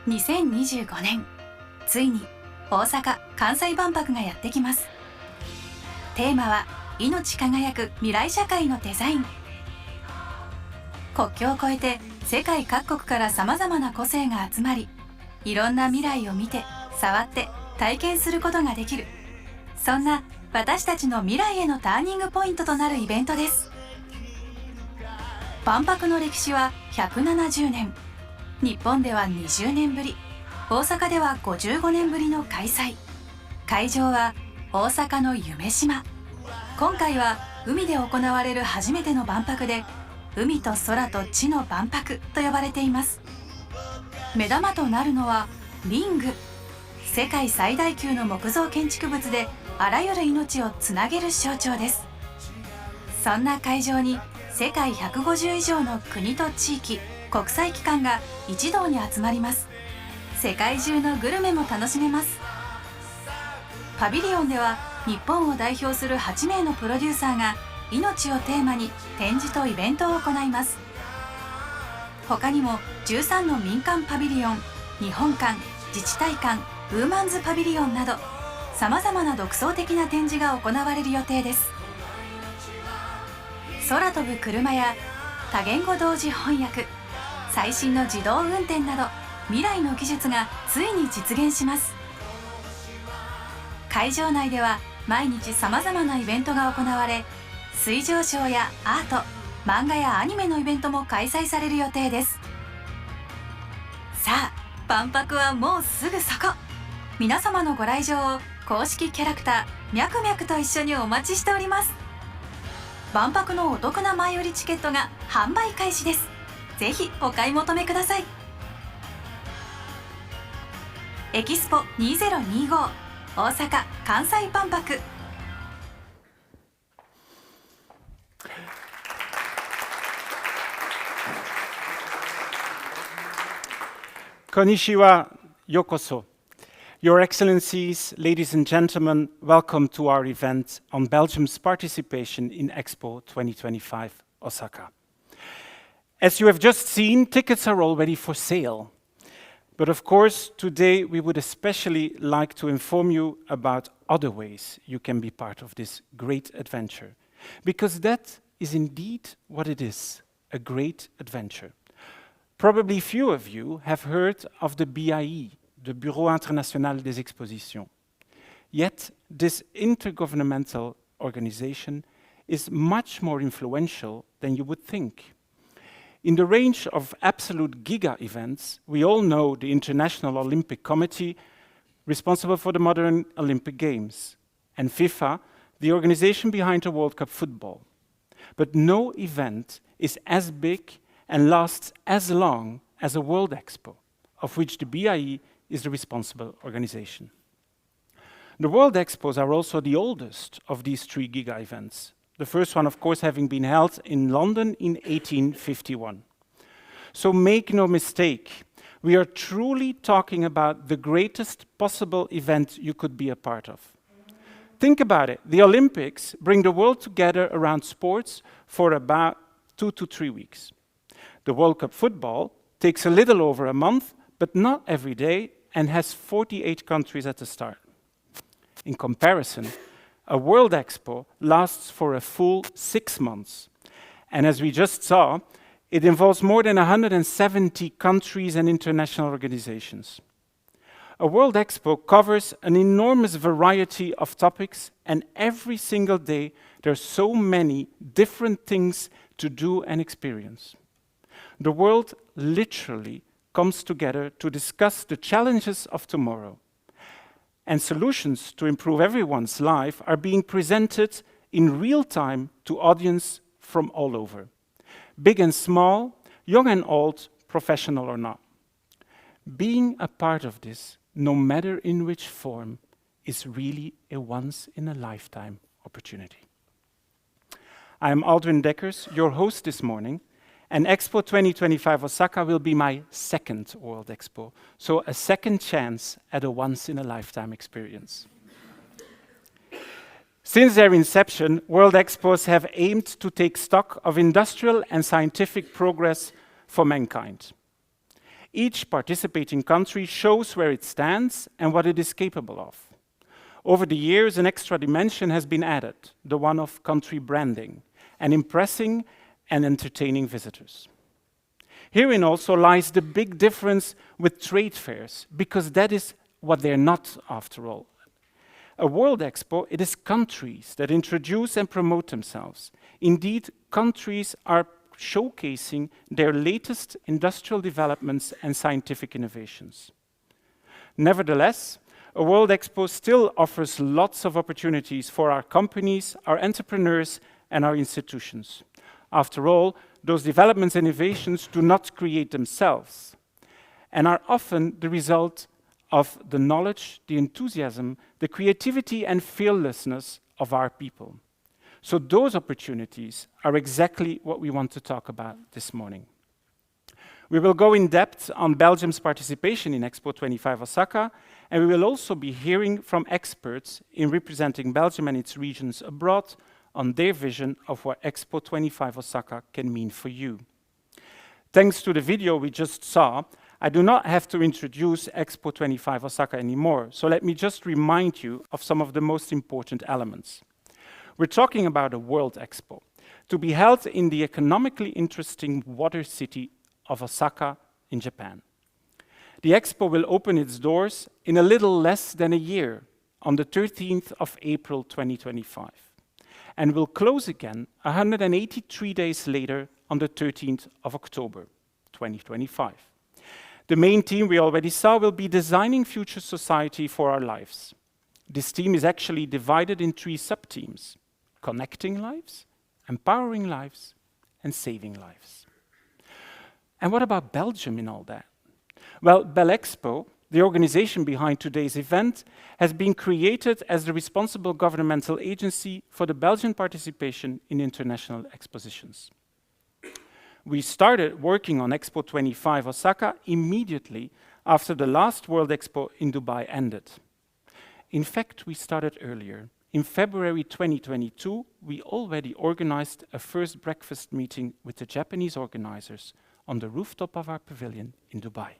2025年、ついに大阪・関西万博がやってきます。テーマは命輝く未来社会のデザイン。国境を越えて世界各国からさまざまな個性が集まり、いろんな未来を見て、触って体験することができる、そんな私たちの未来へのターニングポイントとなるイベントです。万博の歴史は170年、日本では20年ぶり、大阪では55年ぶりの開催。会場は大阪の夢洲。今回は海で行われる初めての万博で、海と空と地の万博と呼ばれています。目玉となるのはリング。世界最大級の木造建築物で、あらゆる命をつなげる象徴です。そんな会場に世界150以上の国と地域、国際機関が一堂に集まります。世界中のグルメも楽しめます。パビリオンでは日本を代表する8名のプロデューサーが命をテーマに展示とイベントを行います。他にも13の民間パビリオン、日本館、自治体館、ウーマンズパビリオンなど、さまざまな独創的な展示が行われる予定です。空飛ぶ車や多言語同時翻訳、最新の自動運転など、未来の技術がついに実現します。会場内では毎日さまざまなイベントが行われ、水上ショーやアート、漫画やアニメのイベントも開催される予定です。さあ、万博はもうすぐそこ。皆様のご来場を公式キャラクターミャクミャクと一緒にお待ちしております。万博のお得な前売りチケットが販売開始です。ぜひお買い求めください。エキスポ2025大阪・関西万博。Konnichiwa, yokoso. Your Excellencies, ladies and gentlemen, welcome to our event on Belgium's participation in Expo 2025 Osaka. As you have just seen, tickets are already for sale. But of course, today we would especially like to inform you about other ways you can be part of this great adventure, because that is indeed what it is, a great adventure. Probably few of you have heard of the BIE, the Bureau International des Expositions. Yet, this intergovernmental organization is much more influential than you would think. In the range of absolute giga events, we all know the International Olympic Committee, responsible for the modern Olympic Games, and FIFA, the organization behind the World Cup football. But no event is as big and lasts as long as a World Expo, of which the BIE is the responsible organization. The World Expos are also the oldest of these three giga events. The first one, of course, having been held in London in 1851. So make no mistake, we are truly talking about the greatest possible event you could be a part of. Think about it, the Olympics bring the world together around sports for about 2 to 3 weeks. The World Cup football takes a little over a month, but not every day, and has 48 countries at the start. In comparison, a World Expo lasts for a full 6 months. And as we just saw, it involves more than 170 countries and international organizations. A World Expo covers an enormous variety of topics, and every single day there are so many different things to do and experience. The world literally comes together to discuss the challenges of tomorrow. And solutions to improve everyone's life are being presented in real time to audience from all over. Big and small, young and old, professional or not. Being a part of this, no matter in which form, is really a once-in-a-lifetime opportunity. I am Aldwin Dekkers, your host this morning, and Expo 2025 Osaka will be my second World Expo, so a second chance at a once-in-a-lifetime experience. Since their inception, World Expos have aimed to take stock of industrial and scientific progress for mankind. Each participating country shows where it stands and what it is capable of. Over the years, an extra dimension has been added, the one of country branding, and impressing and entertaining visitors. Herein also lies the big difference with trade fairs, because that is what they're not, after all. A World Expo, it is countries that introduce and promote themselves. Indeed, countries are showcasing their latest industrial developments and scientific innovations. Nevertheless, a World Expo still offers lots of opportunities for our companies, our entrepreneurs, and our institutions. After all, those developments and innovations do not create themselves and are often the result of the knowledge, the enthusiasm, the creativity and fearlessness of our people. So those opportunities are exactly what we want to talk about this morning. We will go in depth on Belgium's participation in Expo 25 Osaka, and we will also be hearing from experts in representing Belgium and its regions abroad on their vision of what Expo 25 Osaka can mean for you. Thanks to the video we just saw, I do not have to introduce Expo 25 Osaka anymore, so let me just remind you of some of the most important elements. We're talking about a World Expo, to be held in the economically interesting water city of Osaka in Japan. The Expo will open its doors in a little less than a year, on the 13th of April 2025, and will close again 183 days later on the 13th of October 2025. The main theme we already saw will be designing future society for our lives. This theme is actually divided in 3 sub-themes: connecting lives, empowering lives, and saving lives. And what about Belgium in all that? Well, BelExpo, the organization behind today's event, has been created as the responsible governmental agency for the Belgian participation in international expositions. We started working on Expo 25 Osaka immediately after the last World Expo in Dubai ended. In fact, we started earlier. In February 2022, we already organized a first breakfast meeting with the Japanese organizers on the rooftop of our pavilion in Dubai.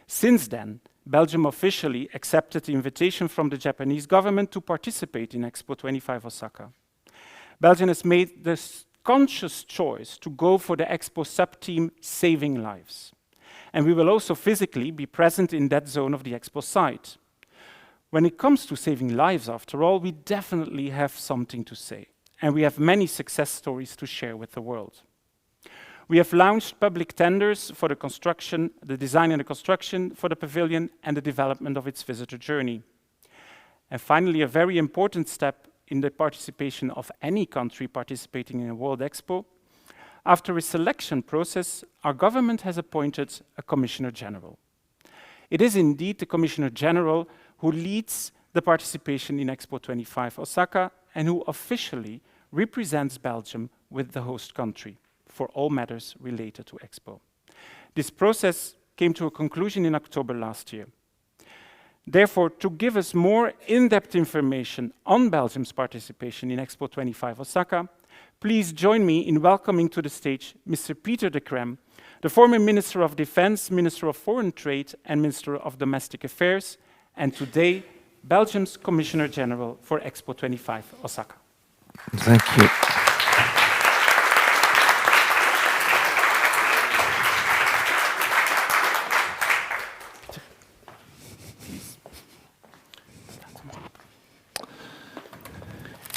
Since then, Belgium officially accepted the invitation from the Japanese government to participate in Expo 25 Osaka. Belgium has made this conscious choice to go for the Expo sub-team Saving Lives. And we will also physically be present in that zone of the Expo site. When it comes to saving lives, after all, we definitely have something to say. And we have many success stories to share with the world. We have launched public tenders for the construction, the design and the construction for the pavilion and the development of its visitor journey. And finally, a very important step in the participation of any country participating in a World Expo. After a selection process, our government has appointed a Commissioner General. It is indeed the Commissioner General who leads the participation in Expo 25 Osaka and who officially represents Belgium with the host country for all matters related to Expo. This process came to a conclusion in October last year. Therefore, to give us more in-depth information on Belgium's participation in Expo 25 Osaka, please join me in welcoming to the stage Mr. Pieter De Crem, the former Minister of Defense, Minister of Foreign Trade, and Minister of Domestic Affairs, and today, Belgium's Commissioner General for Expo 25 Osaka. Thank you.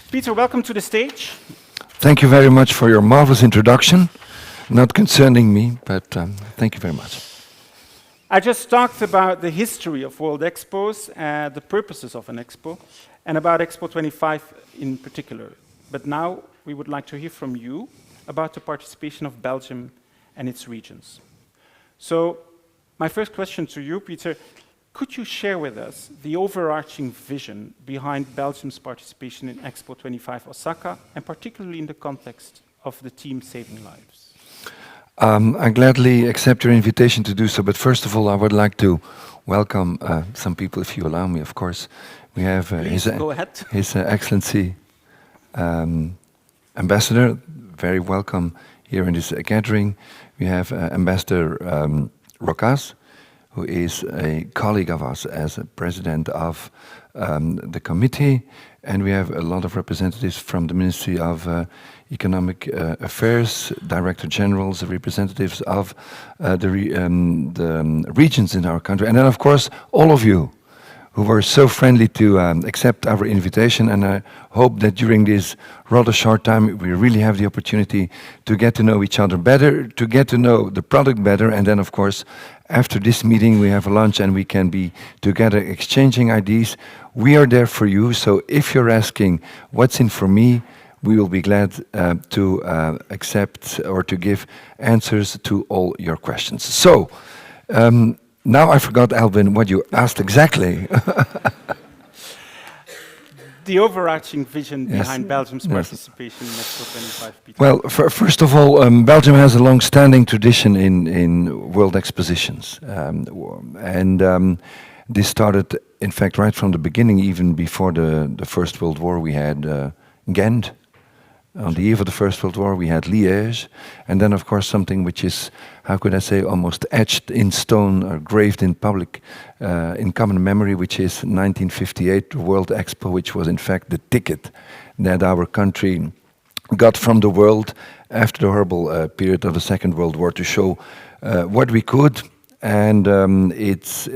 Pieter, welcome to the stage. Thank you very much for your marvelous introduction. Not concerning me, but thank you very much. I just talked about the history of World Expos, the purposes of an Expo, and about Expo 25 in particular. But now we would like to hear from you about the participation of Belgium and its regions. So my first question to you, Pieter, could you share with us the overarching vision behind Belgium's participation in Expo 25 Osaka, and particularly in the context of the team Saving Lives? I gladly accept your invitation to do so, but first of all, I would like to welcome some people, if you allow me, of course. We have His Excellency Ambassador, very welcome here in this gathering. We have Ambassador Rokas, who is a colleague of us as a president of the committee, and we have a lot of representatives from the Ministry of Economic Affairs, Director Generals, representatives of the regions in our country, and then of course all of you who were so friendly to accept our invitation, and I hope that during this rather short time we really have the opportunity to get to know each other better, to get to know the product better, and then of course after this meeting we have a lunch and we can be together exchanging ideas. We are there for you, so if you're asking what's in for me, we will be glad to accept or to give answers to all your questions. So, now I forgot, Albin, what you asked exactly. The overarching vision behind Belgium's participation in Expo 25, Peter. Well, first of all, Belgium has a long-standing tradition in world expositions. This started, in fact, right from the beginning, even before the First World War. We had Ghent. On the eve of the First World War, we had Liège, and then, of course, something which is, how could I say, almost etched in stone or graved in public, in common memory, which is 1958 World Expo, which was, in fact, the ticket that our country got from the world after the horrible period of the Second World War to show what we could. And it's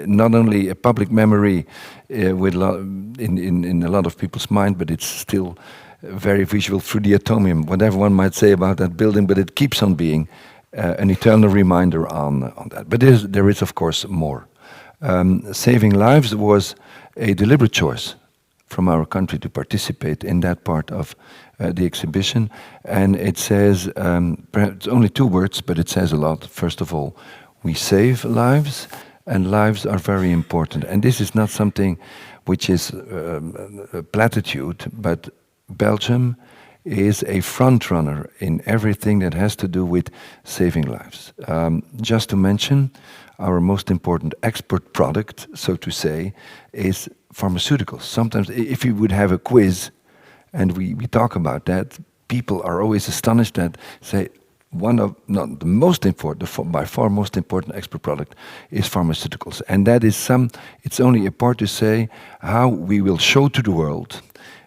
not only a public memory with in a lot of people's mind, but it's still very visual through the atomium, whatever one might say about that building, but it keeps on being an eternal reminder on that. But there is, of course, more. Saving lives was a deliberate choice from our country to participate in that part of the exhibition. And it says, perhaps only 2 words, but it says a lot. First of all, we save lives, and lives are very important. And this is not something which is a platitude, but Belgium is a front runner in everything that has to do with saving lives. Just to mention, our most important export product, so to say, is pharmaceuticals. Sometimes if we would have a quiz and we talk about that, people are always astonished that, say, one of, not the most important, by far most important export product is pharmaceuticals. And that is it's only a part to say how we will show to the world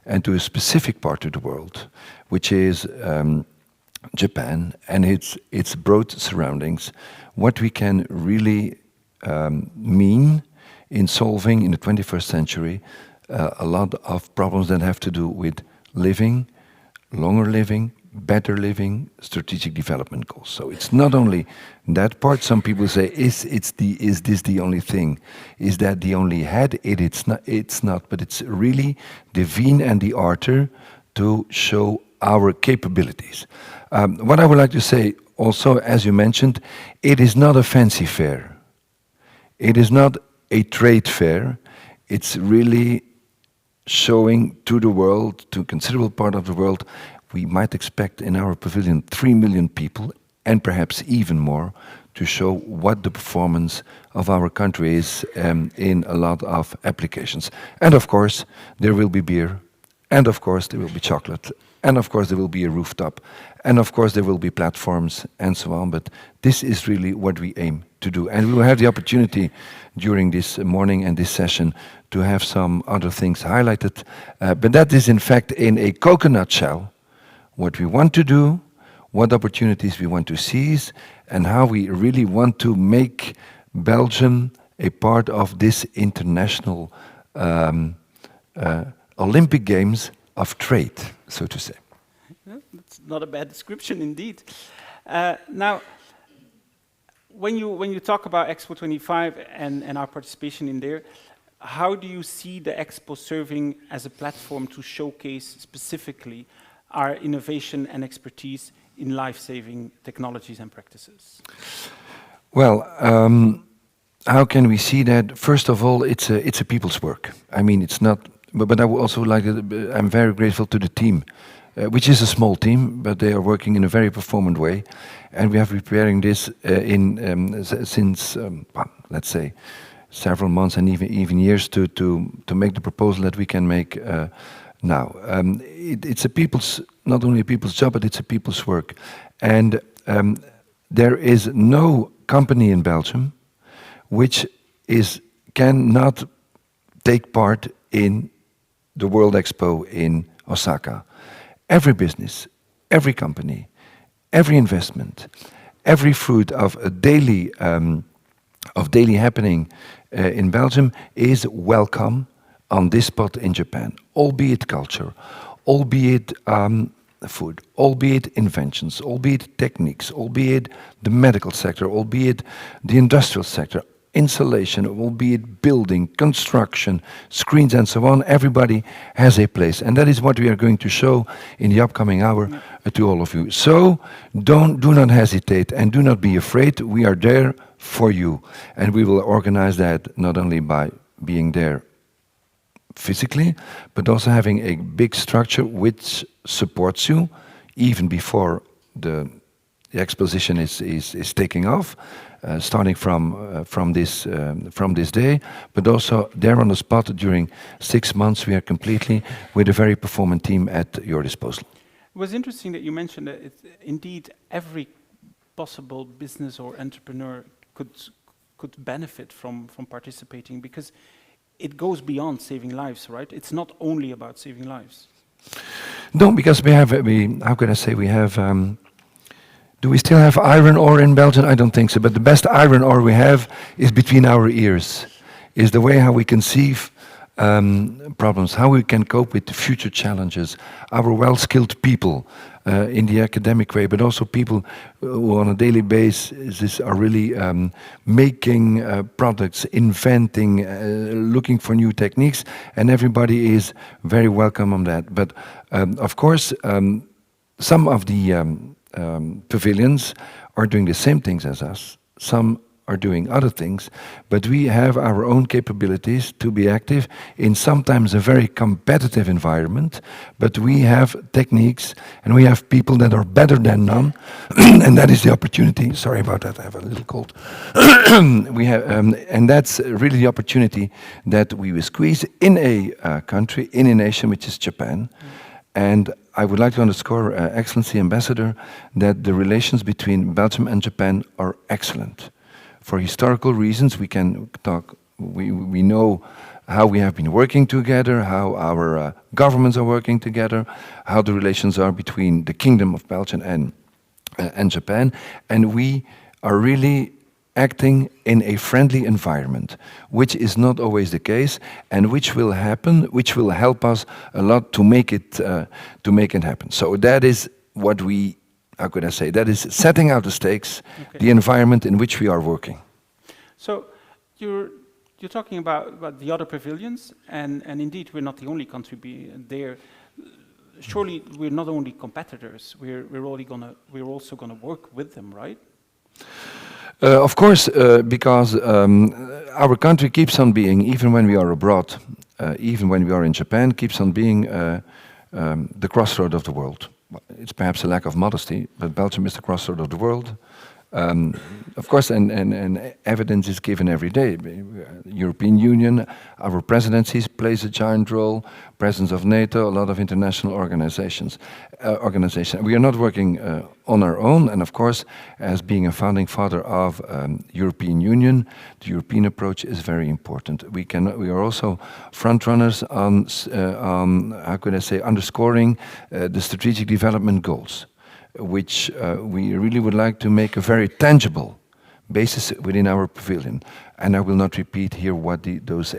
and to a specific part of the world, which is Japan and its broad surroundings, what we can really mean in solving in the 21st century a lot of problems that have to do with living, longer living, better living, strategic development goals. So it's not only that part. Some people say, is this the only thing? Is that the only head? It's not, but it's really the vein and the arter to show our capabilities. What I would like to say also, as you mentioned, it is not a fancy fair. It is not a trade fair. It's really showing to the world, to a considerable part of the world. We might expect in our pavilion 3 million people, and perhaps even more, to show what the performance of our country is in a lot of applications. And of course, there will be beer, and of course there will be chocolate, and of course there will be a rooftop, and of course there will be platforms and so on. But this is really what we aim to do. And we will have the opportunity during this morning and this session to have some other things highlighted. But that is in fact in a coconut shell what we want to do, what opportunities we want to seize, and how we really want to make Belgium a part of this international Olympic Games of trade, so to say. That's not a bad description indeed. Now, when you talk about Expo 25 and our participation in there, how do you see the Expo serving as a platform to showcase specifically our innovation and expertise in life-saving technologies and practices? Well, how can we see that? First of all, it's a people's work. I mean, it's not. But I would also like. I'm very grateful to the team, which is a small team, but they are working in a very performant way, and we have been preparing this since let's say several months and even years to make the proposal that we can make now. It's not only a people's job, but it's a people's work, and there is no company in Belgium which cannot take part in the World Expo in Osaka. Every business, every company, every investment, every fruit of a daily happening in Belgium is welcome on this spot in Japan, albeit culture, albeit food, albeit inventions, albeit techniques, albeit the medical sector, albeit the industrial sector, insulation, albeit building, construction, screens and so on. Everybody has a place, and that is what we are going to show in the upcoming hour to all of you. So do not hesitate and do not be afraid. We are there for you, and we will organize that not only by being there physically, but also having a big structure which supports you even before the exposition is taking off, starting from this day, but also there on the spot during 6 months. We are completely with a very performant team at your disposal. It was interesting that you mentioned that indeed every possible business or entrepreneur could benefit from participating, because it goes beyond saving lives, right? It's not only about saving lives. No, because how can I say, we have, do we still have iron ore in Belgium? I don't think so, but the best iron ore we have is between our ears, is the way how we conceive problems, how we can cope with future challenges, our well-skilled people in the academic way, but also people who on a daily basis are really making products, inventing, looking for new techniques, and everybody is very welcome on that. But of course, some of the pavilions are doing the same things as us. Some are doing other things, but we have our own capabilities to be active in sometimes a very competitive environment, but we have techniques and we have people that are better than none, and that is the opportunity. Sorry about that, I have a little cold. We have, and that's really the opportunity that we will squeeze in a country, in a nation which is Japan. And I would like to underscore, Excellency Ambassador, that the relations between Belgium and Japan are excellent. For historical reasons, we can talk, we know how we have been working together, how our governments are working together, how the relations are between the Kingdom of Belgium and Japan, and we are really acting in a friendly environment, which is not always the case, and which will happen, which will help us a lot to make it happen. So that is what we, how could I say, that is setting out the stakes, the environment in which we are working. So you're talking about the other pavilions, and indeed we're not the only country there. Surely we're not only competitors, we're also gonna work with them, right? Of course, because our country keeps on being, even when we are abroad, even when we are in Japan, keeps on being the crossroad of the world. It's perhaps a lack of modesty, but Belgium is the crossroad of the world. Of course, and evidence is given every day. European Union, our presidencies plays a giant role, presence of NATO, a lot of international organizations. We are not working on our own, and of course, as being a founding father of European Union, the European approach is very important. We are also front runners on how could I say, underscoring the strategic development goals, which we really would like to make a very tangible basis within our pavilion. And I will not repeat here what those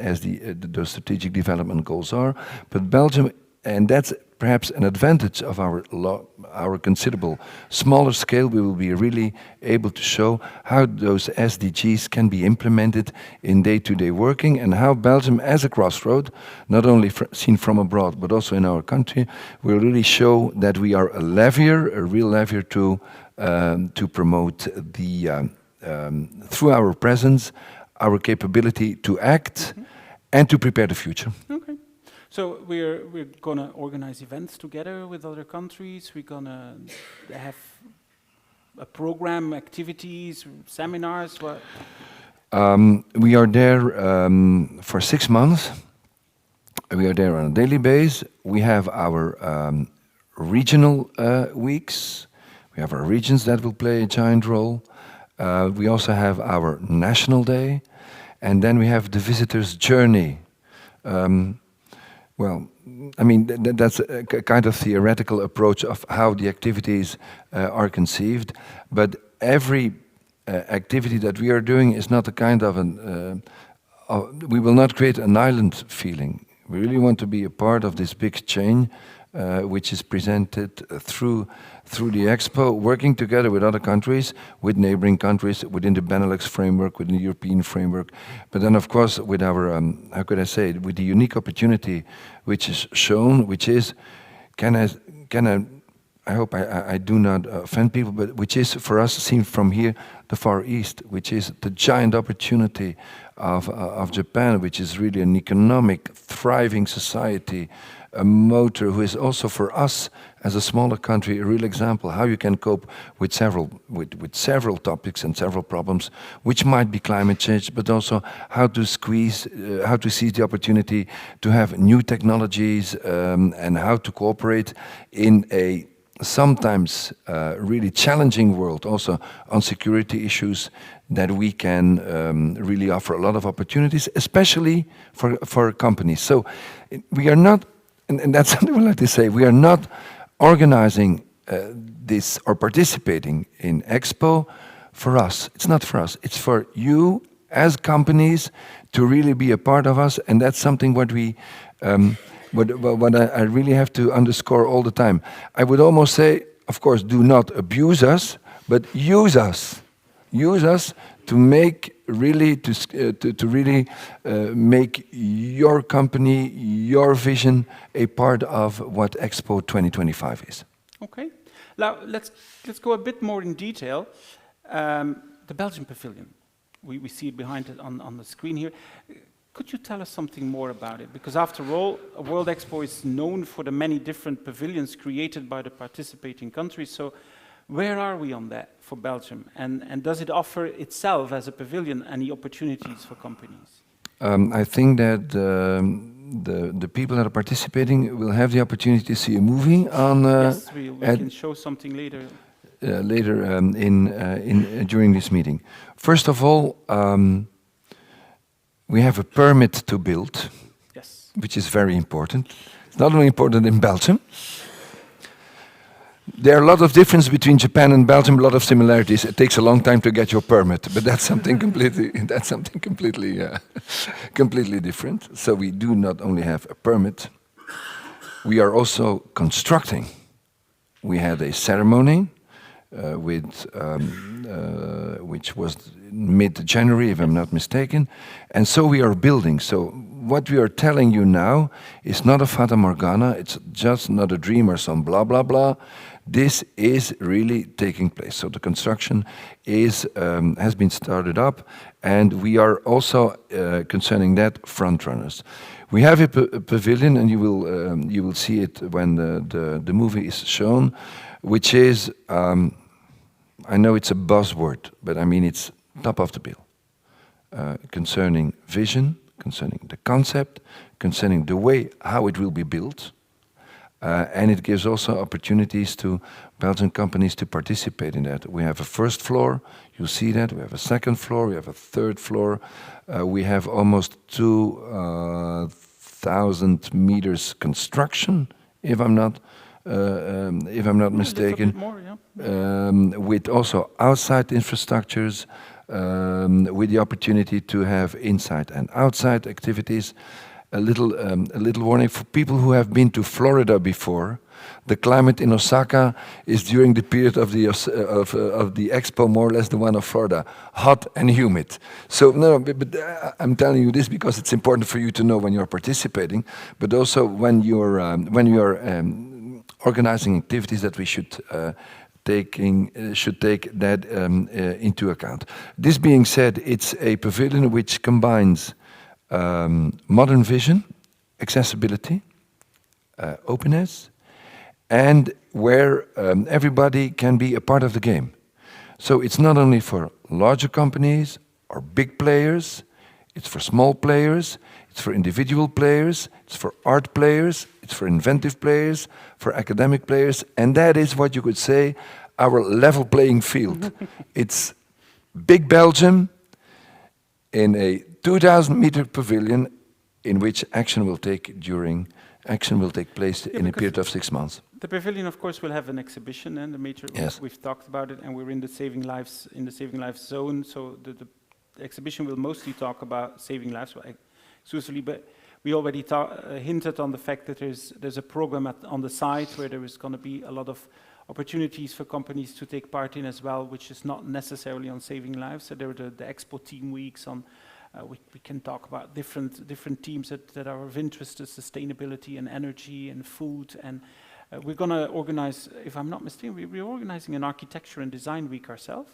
strategic development goals are, but Belgium, and that's perhaps an advantage of our considerable smaller scale, we will be really able to show how those SDGs can be implemented in day-to-day working, and how Belgium as a crossroad, not only seen from abroad but also in our country, will really show that we are a real lever to promote through our presence, our capability to act and to prepare the future. Okay. So we're gonna organize events together with other countries. We're gonna have a program, activities, seminars. What? We are there for 6 months. We are there on a daily basis. We have our regional weeks. We have our regions that will play a giant role. We also have our National Day, and then we have the visitor's journey. Well, I mean, that's a kind of theoretical approach of how the activities are conceived, but every activity that we are doing is not a kind of we will not create an island feeling. We really want to be a part of this big chain which is presented through the Expo, working together with other countries, with neighboring countries, within the Benelux framework, within the European framework, but then of course with our, how could I say it, with the unique opportunity which is shown, which is, I hope I do not offend people, but which is for us seen from here, the Far East, which is the giant opportunity of Japan, which is really an economic, thriving society, a motor who is also for us as a smaller country a real example how you can cope with several topics and several problems, which might be climate change, but also how to seize the opportunity to have new technologies and how to cooperate in a sometimes really challenging world, also on security issues, that we can really offer a lot of opportunities, especially for companies. So we are not, and that's something we like to say, we are not organizing this or participating in Expo for us. It's not for us. It's for you as companies to really be a part of us, and that's something what we what I really have to underscore all the time. I would almost say, of course, do not abuse us, but use us. Use us to make really to really make your company, your vision, a part of what Expo 2025 is. Okay. Now let's go a bit more in detail. The Belgian Pavilion. We see it behind it on the screen here. Could you tell us something more about it? Because after all, a World Expo is known for the many different pavilions created by the participating countries. So where are we on that for Belgium? And does it offer itself as a pavilion any opportunities for companies? I think that the people that are participating will have the opportunity to see a movie on. Yes, we can show something later. During this meeting. First of all, we have a permit to build, yes, which is very important. It's not only important in Belgium. There are a lot of differences between Japan and Belgium, a lot of similarities. It takes a long time to get your permit, but that's something completely different. So we do not only have a permit, we are also constructing. We had a ceremony which was mid-January, if I'm not mistaken, and so we are building. So what we are telling you now is not a fata morgana, it's just not a dream or some blah, blah, blah. This is really taking place. So the construction has been started up, and we are also, concerning that, front runners. We have a pavilion, and you will see it when the movie is shown, which is, I know it's a buzzword, but I mean it's top of the bill, concerning vision, concerning the concept, concerning the way how it will be built, and it gives also opportunities to Belgian companies to participate in that. We have a first floor, you see that, we have a second floor, we have a third floor, we have almost 2,000 meters construction, if I'm not mistaken, a bit more, yeah. With also outside infrastructures, with the opportunity to have inside and outside activities. A little warning for people who have been to Florida before. The climate in Osaka is during the period of the Expo more or less the one of Florida, hot and humid. So no, but I'm telling you this because it's important for you to know when you're participating, but also when you're organizing activities that we should take that into account. This being said, it's a pavilion which combines modern vision, accessibility, openness, and where everybody can be a part of the game. So it's not only for larger companies or big players, it's for small players, it's for individual players, it's for art players, it's for inventive players, for academic players, and that is what you could say our level playing field. It's big Belgium in a 2,000-meter pavilion in which action will take place in a period of 6 months. The pavilion, of course, will have an exhibition, and the major. Yes. We've talked about it, and we're in the saving lives zone. So the exhibition will mostly talk about saving lives, exclusively. But we already hinted on the fact that there's a program on the side where there is going to be a lot of opportunities for companies to take part in as well, which is not necessarily on saving lives. So there are the Expo team weeks on. We can talk about different teams that are of interest to sustainability and energy and food. And we're going to organize, if I'm not mistaken, we're organizing an architecture and design week ourselves.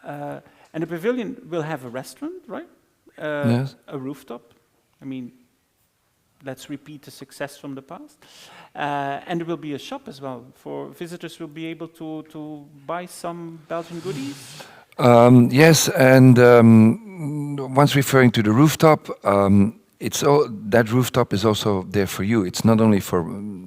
And the pavilion will have a restaurant, right? Yes. A rooftop. I mean, let's repeat the success from the past. And there will be a shop as well. For visitors will be able to buy some Belgian goodies. Yes, and once referring to the rooftop, that rooftop is also there for you. It's not only for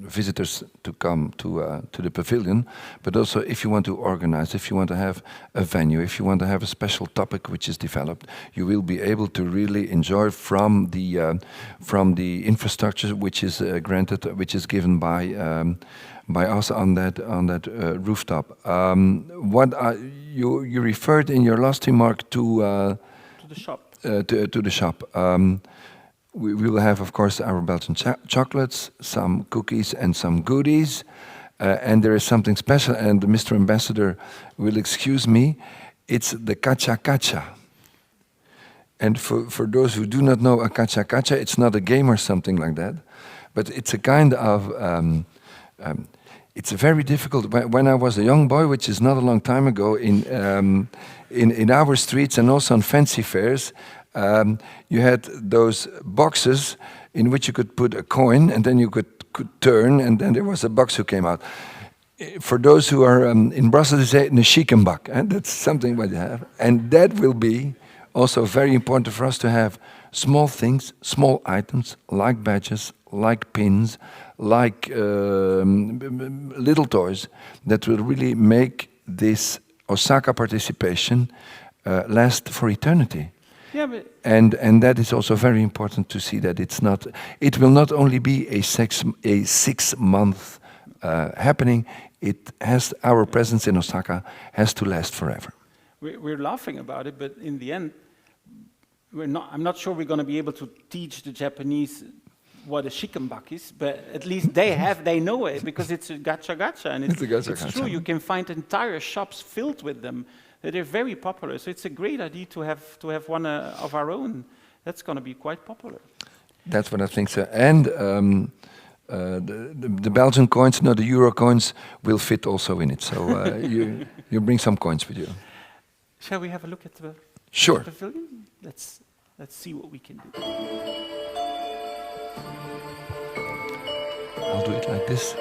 visitors to come to the pavilion, but also if you want to organize, if you want to have a venue, if you want to have a special topic which is developed, you will be able to really enjoy from the infrastructure which is granted, which is given by us on that rooftop. You referred in your last remark to the shop. To the shop. We will have, of course, our Belgian chocolates, some cookies, and some goodies. And there is something special, and Mr. Ambassador will excuse me. It's the kacha kacha. And for those who do not know a kacha kacha, it's not a game or something like that, but it's a kind of it's very difficult. When I was a young boy, which is not a long time ago, in our streets and also on fancy fairs, you had those boxes in which you could put a coin, and then you could turn, and then there was a box who came out. For those who are in Brussels, they say een schikkenbak, and that's something what you have. And that will be also very important for us to have small things, small items, like badges, like pins, like little toys, that will really make this Osaka participation last for eternity. Yeah, but and that is also very important to see that it will not only be a 6 month happening. It has, our presence in Osaka has to last forever. we're laughing about it, but in the end, I'm not sure we're going to be able to teach the Japanese what a schikkenbak is, but at least they know it, because it's a gacha gacha, and it's true. You can find entire shops filled with them. They're very popular, so it's a great idea to have one of our own. That's going to be quite popular. That's what I think, sir. And the Belgian coins, no, the euro coins will fit also in it. So you bring some coins with you. Shall we have a look at the Sure. pavilion? Let's see what we can do. I'll do it like this.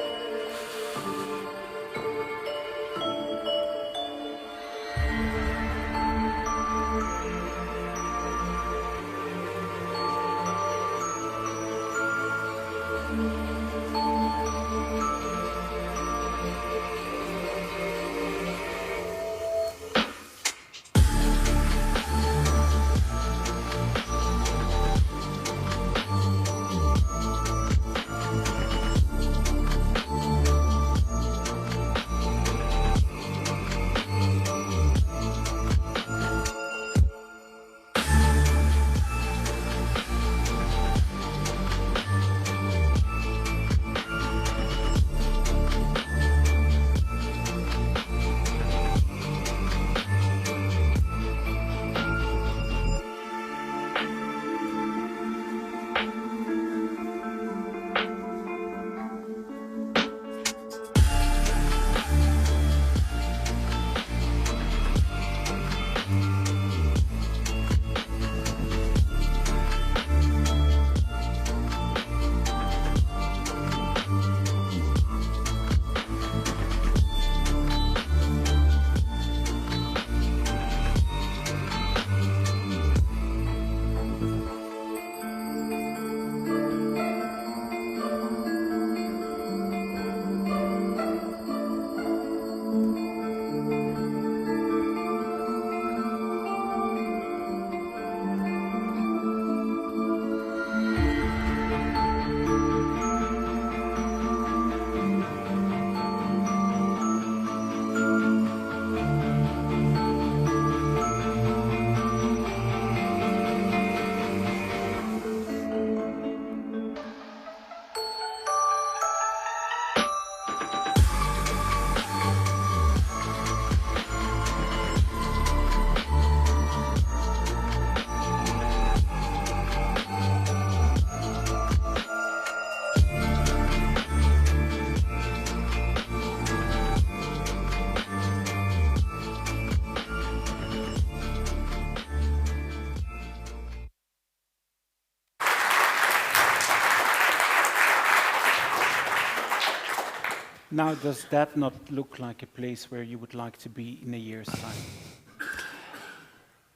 Now, does that not look like a place where you would like to be in a year's time?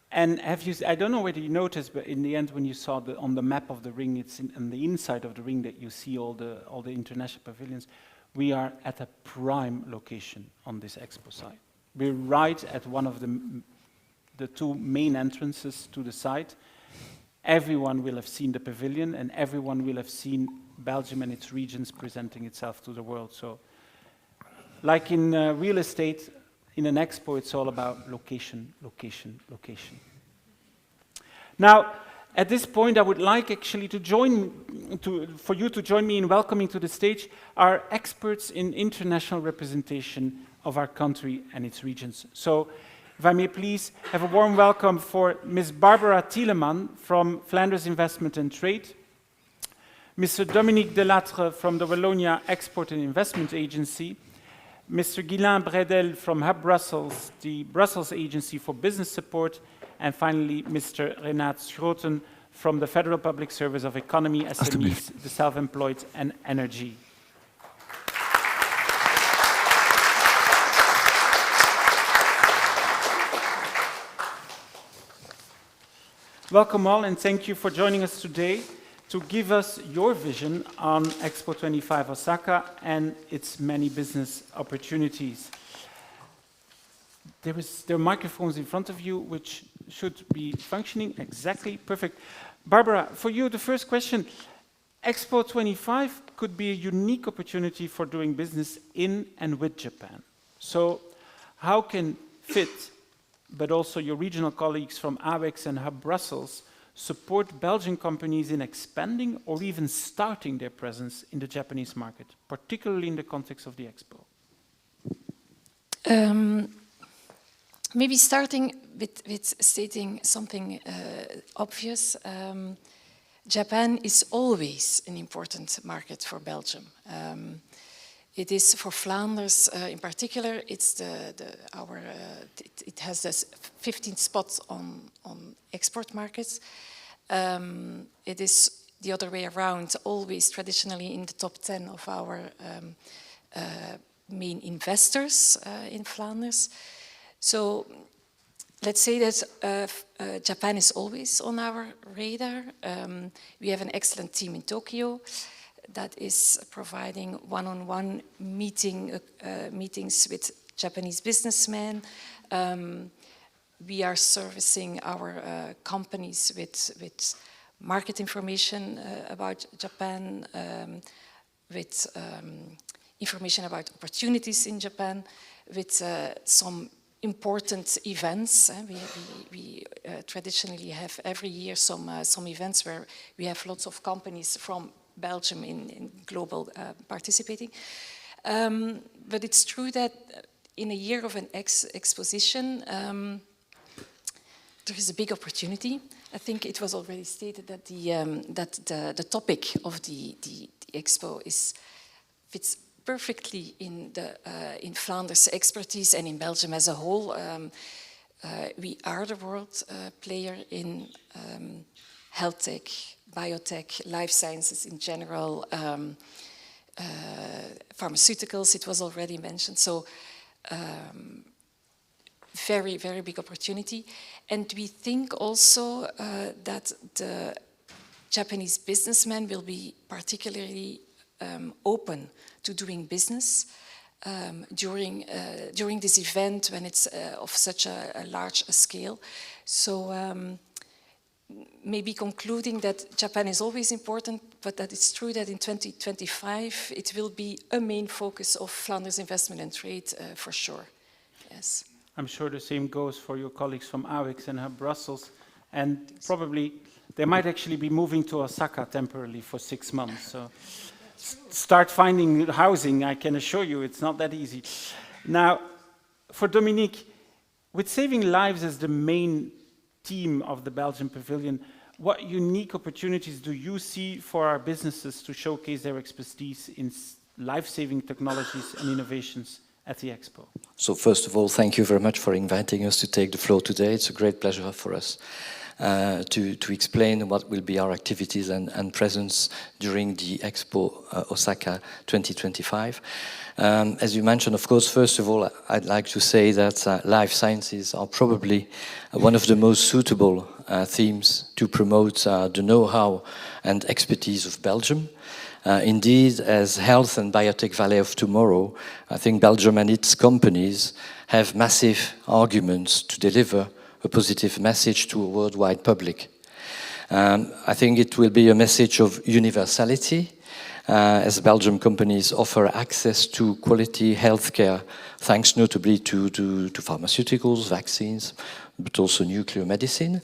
And have you, I don't know whether you noticed, but in the end, when you saw on the map of the ring, it's on the inside of the ring that you see all the international pavilions. We are at a prime location on this expo site. We're right at one of the two main entrances to the site. Everyone will have seen the pavilion, and everyone will have seen Belgium and its regions presenting itself to the world. So, like in real estate, in an expo, it's all about location, location, location. Now, at this point, I would like actually for you to join me in welcoming to the stage our experts in international representation of our country and its regions. So, if I may please have a warm welcome for Ms. Barbara Thielemann from Flanders Investment and Trade, Mr. Dominique Delattre from the Wallonia Export and Investment Agency, Mr. Guylain Bredel from Hub Brussels, the Brussels Agency for Business Support, and finally, Mr. Renaat Schroten from the Federal Public Service of Economy, SMEs, the Self-Employed and Energy. Welcome all, and thank you for joining us today to give us your vision on Expo 25 Osaka and its many business opportunities. There are microphones in front of you which should be functioning exactly perfect. Barbara, for you, the first question. Expo 25 could be a unique opportunity for doing business in and with Japan. So how can FIT, but also your regional colleagues from AWEX and Hub Brussels, support Belgian companies in expanding or even starting their presence in the Japanese market, particularly in the context of the Expo? Maybe starting with stating something obvious. Japan is always an important market for Belgium. It is for Flanders in particular. It's it has this 15 spots on export markets. It is the other way around, always traditionally in the top 10 of our main investors in Flanders. So let's say that Japan is always on our radar. We have an excellent team in Tokyo that is providing one-on-one meetings with Japanese businessmen. We are servicing our companies with market information about Japan, with information about opportunities in Japan, with some important events. We traditionally have every year some events where we have lots of companies from Belgium in global participating. But it's true that in a year of an exposition, there is a big opportunity. I think it was already stated that the topic of the Expo fits perfectly in Flanders' expertise and in Belgium as a whole. We are the world player in health tech, biotech, life sciences in general, pharmaceuticals, it was already mentioned. So very, very big opportunity. And we think also that the Japanese businessmen will be particularly open to doing business during this event when it's of such a large scale. So maybe concluding that Japan is always important, but that it's true that in 2025 it will be a main focus of Flanders Investment and Trade for sure. Yes. I'm sure the same goes for your colleagues from AWEX and Hub Brussels, and probably they might actually be moving to Osaka temporarily for 6 months. So start finding housing, I can assure you, it's not that easy. Now, for Dominique, with saving lives as the main theme of the Belgian Pavilion, what unique opportunities do you see for our businesses to showcase their expertise in life-saving technologies and innovations at the Expo? So first of all, thank you very much for inviting us to take the floor today. It's a great pleasure for us. to explain what will be our activities and presence during the Expo Osaka 2025. As you mentioned, of course, first of all, I'd like to say that life sciences are probably one of the most suitable themes to promote the know-how and expertise of Belgium. Indeed, as health and biotech valley of tomorrow, I think Belgium and its companies have massive arguments to deliver a positive message to a worldwide public. I think it will be a message of universality, as Belgian companies offer access to quality healthcare, thanks notably to pharmaceuticals, vaccines, but also nuclear medicine.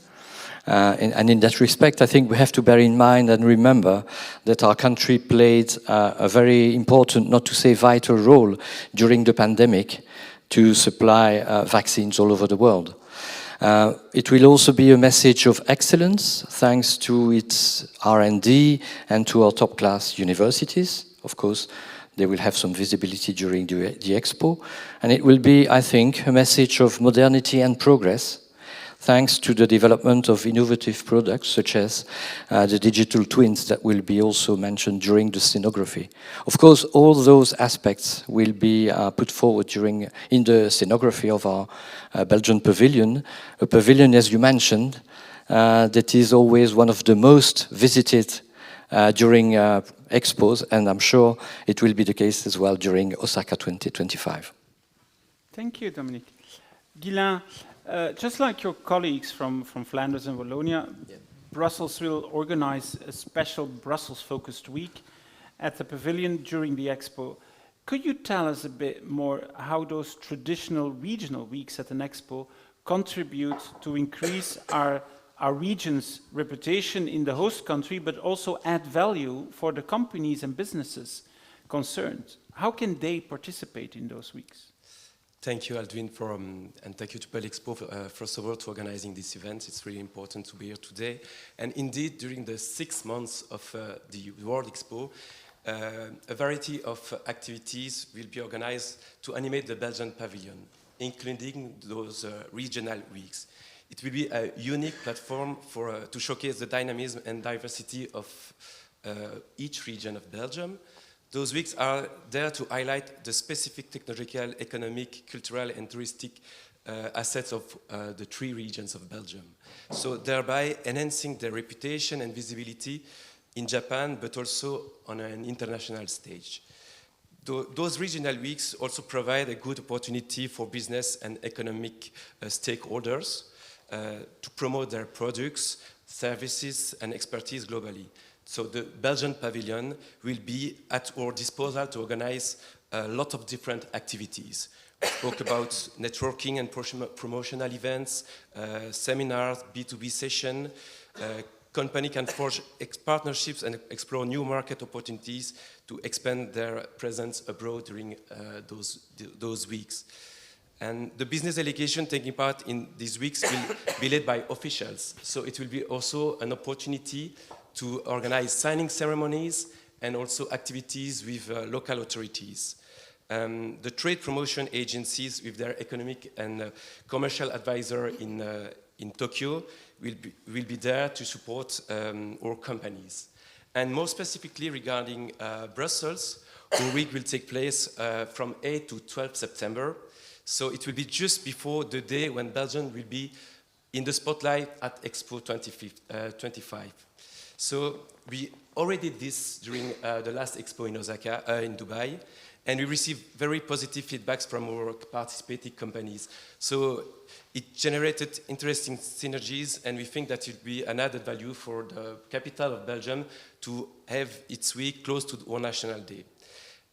And in that respect, I think we have to bear in mind and remember that our country played a very important, not to say vital role during the pandemic to supply vaccines all over the world. It will also be a message of excellence thanks to its R&D and to our top-class universities. Of course, they will have some visibility during the Expo. And it will be, I think, a message of modernity and progress thanks to the development of innovative products such as the digital twins that will be also mentioned during the scenography. Of course, all those aspects will be put forward in the scenography of our Belgian pavilion, a pavilion, as you mentioned, that is always one of the most visited during expos, and I'm sure it will be the case as well during Osaka 2025. Thank you, Dominique. Guylain, just like your colleagues from Flanders and Wallonia, Brussels will organize a special Brussels-focused week at the pavilion during the Expo. Could you tell us a bit more how those traditional regional weeks at an Expo contribute to increase our region's reputation in the host country, but also add value for the companies and businesses concerned? How can they participate in those weeks? Thank you, Aldwin, and thank you to BelExpo, first of all, to organizing this event. It's really important to be here today. And indeed, during the 6 months of the World Expo, a variety of activities will be organized to animate the Belgian pavilion, including those regional weeks. It will be a unique platform to showcase the dynamism and diversity of each region of Belgium. Those weeks are there to highlight the specific technological, economic, cultural, and touristic assets of the 3 regions of Belgium. So thereby enhancing their reputation and visibility in Japan, but also on an international stage. Those regional weeks also provide a good opportunity for business and economic stakeholders to promote their products, services, and expertise globally. So the Belgian pavilion will be at our disposal to organize a lot of different activities. We spoke about networking and promotional events, seminars, B2B session. Company can forge partnerships and explore new market opportunities to expand their presence abroad during those weeks. And the business delegation taking part in these weeks will be led by officials. So it will be also an opportunity to organize signing ceremonies and also activities with local authorities. The trade promotion agencies with their economic and commercial advisor in Tokyo will be there to support our companies. And more specifically regarding Brussels, our week will take place from 8 to 12 September. So it will be just before the day when Belgium will be in the spotlight at Expo 25. So we already did this during the last Expo in Osaka, in Dubai, and we received very positive feedbacks from our participating companies. So it generated interesting synergies, and we think that it will be an added value for the capital of Belgium to have its week close to our National Day.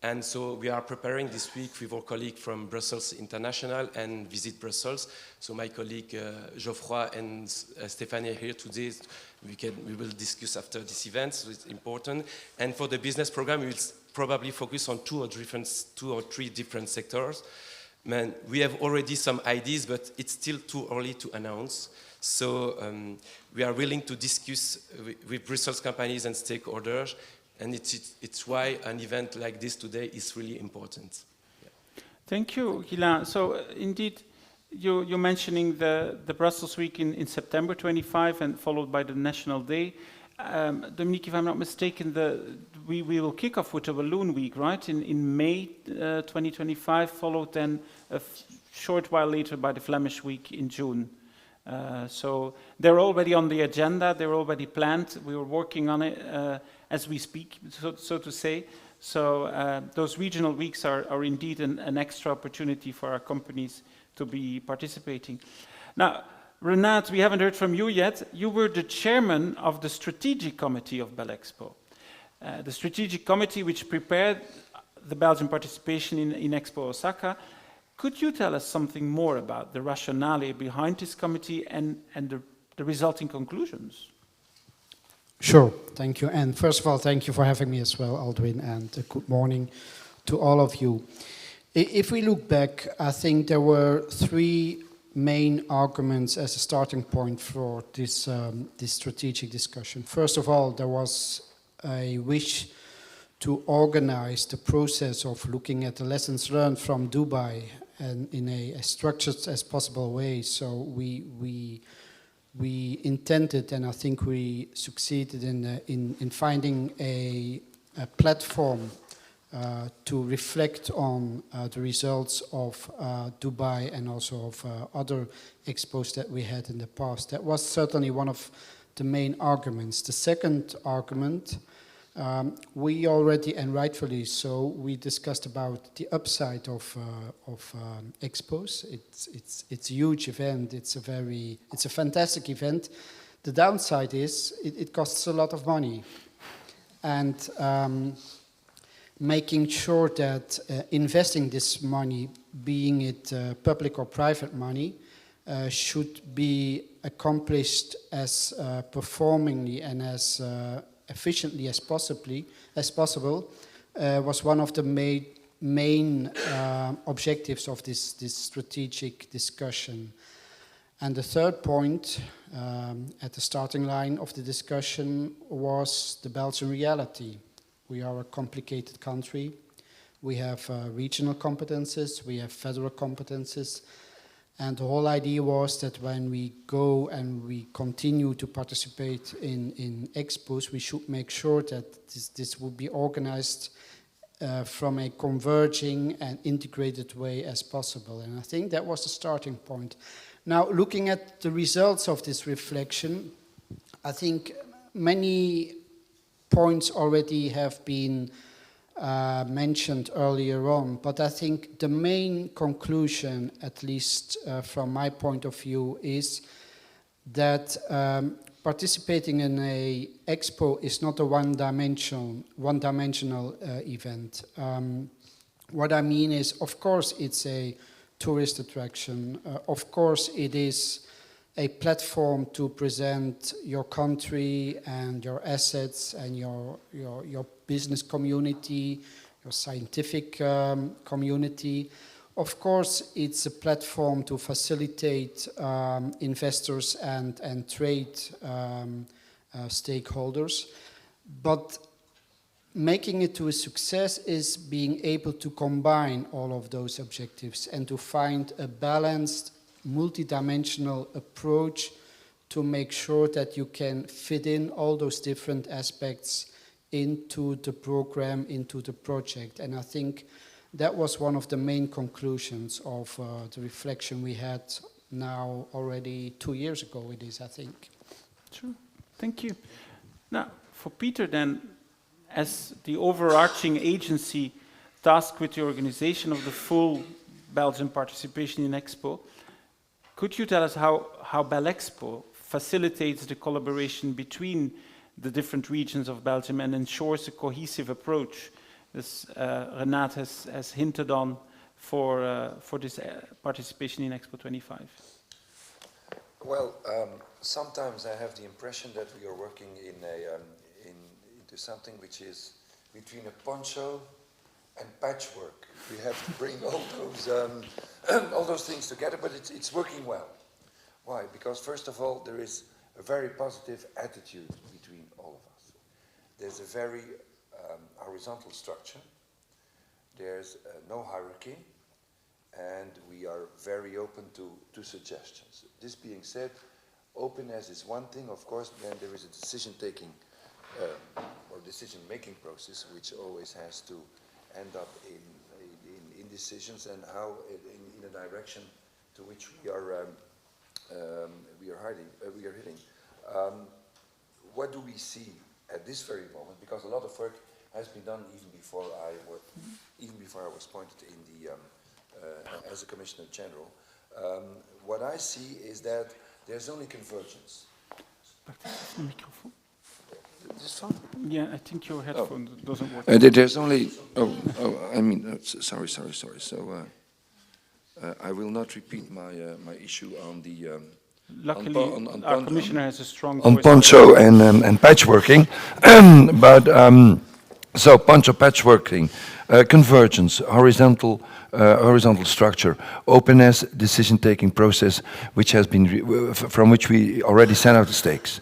And so we are preparing this week with our colleague from Brussels International and Visit Brussels. So my colleague Geoffroy and Stéphanie are here today. We will discuss after this event, so it's important. And for the business program, we will probably focus on 2 or 3 different sectors. We have already some ideas, but it's still too early to announce. So we are willing to discuss with Brussels companies and stakeholders. And it's why an event like this today is really important. Yeah. Thank you, Guylain. So indeed, you're mentioning the Brussels week in September 25 and followed by the National Day. Dominique, if I'm not mistaken, we will kick off with a balloon week, right? In May 2025, followed then a short while later by the Flemish week in June. So they're already on the agenda, they're already planned, we are working on it as we speak, so to say. So those regional weeks are indeed an extra opportunity for our companies to be participating. Now, Renat, we haven't heard from you yet. You were the chairman of the strategic committee of BelExpo. The strategic committee which prepared the Belgian participation in Expo Osaka. Could you tell us something more about the rationale behind this committee and the resulting conclusions? Sure, thank you. And first of all, thank you for having me as well, Aldwin, and good morning to all of you. If we look back, I think there were three main arguments as a starting point for this strategic discussion. First of all, there was a wish to organize the process of looking at the lessons learned from Dubai and in a structured as possible way. So we intended, and I think we succeeded in finding a platform to reflect on the results of Dubai and also of other expos that we had in the past. That was certainly one of the main arguments. The second argument, we already, and rightfully so, we discussed about the upside of expos. It's a huge event. It's a fantastic event. The downside is it costs a lot of money, and making sure that investing this money, being it public or private money, should be accomplished as performingly and as efficiently as possible, was one of the main objectives of this strategic discussion. And the third point at the starting line of the discussion was the Belgian reality. We are a complicated country. We have regional competences, we have federal competences, and the whole idea was that when we go and we continue to participate in expos, we should make sure that this will be organized from a converging and integrated way as possible. And I think that was the starting point. Now, looking at the results of this reflection, I think many points already have been mentioned earlier on, but I think the main conclusion, at least from my point of view, is that participating in a expo is not a one-dimensional event. What I mean is, of course, it's a tourist attraction. Of course, it is a platform to present your country and your assets and your business community, your scientific community. Of course, it's a platform to facilitate investors and trade stakeholders. But making it to a success is being able to combine all of those objectives and to find a balanced, multidimensional approach to make sure that you can fit in all those different aspects into the program, into the project. And I think that was one of the main conclusions of the reflection we had now already 2 years ago, it is, I think. Sure, thank you. Now, for Peter then, as the overarching agency tasked with the organization of the full Belgian participation in Expo, could you tell us how BelExpo facilitates the collaboration between the different regions of Belgium and ensures a cohesive approach, as Renat has hinted on for this participation in Expo 25? Well, sometimes I have the impression that we are working into something which is between a poncho and patchwork. We have to bring all those things together, but it's working well. Why? Because first of all, there is a very positive attitude between all of us. There's a very horizontal structure. There's no hierarchy. and we are very open to suggestions. This being said, openness is one thing, of course, then there is a decision-taking or decision-making process which always has to end up in decisions and how in a direction to which we are heading. What do we see at this very moment? Because a lot of work has been done even before I was appointed in the as a Commissioner General. What I see is that there's only convergence. This phone? Yeah, I think your headphone doesn't work. There's only. Sorry. So I will not repeat my issue on the. Luckily, our commissioner has a strong on voice. poncho and patchworking, but so poncho patchworking, convergence, horizontal structure, openness, decision-taking process, which has been from which we already set out the stakes.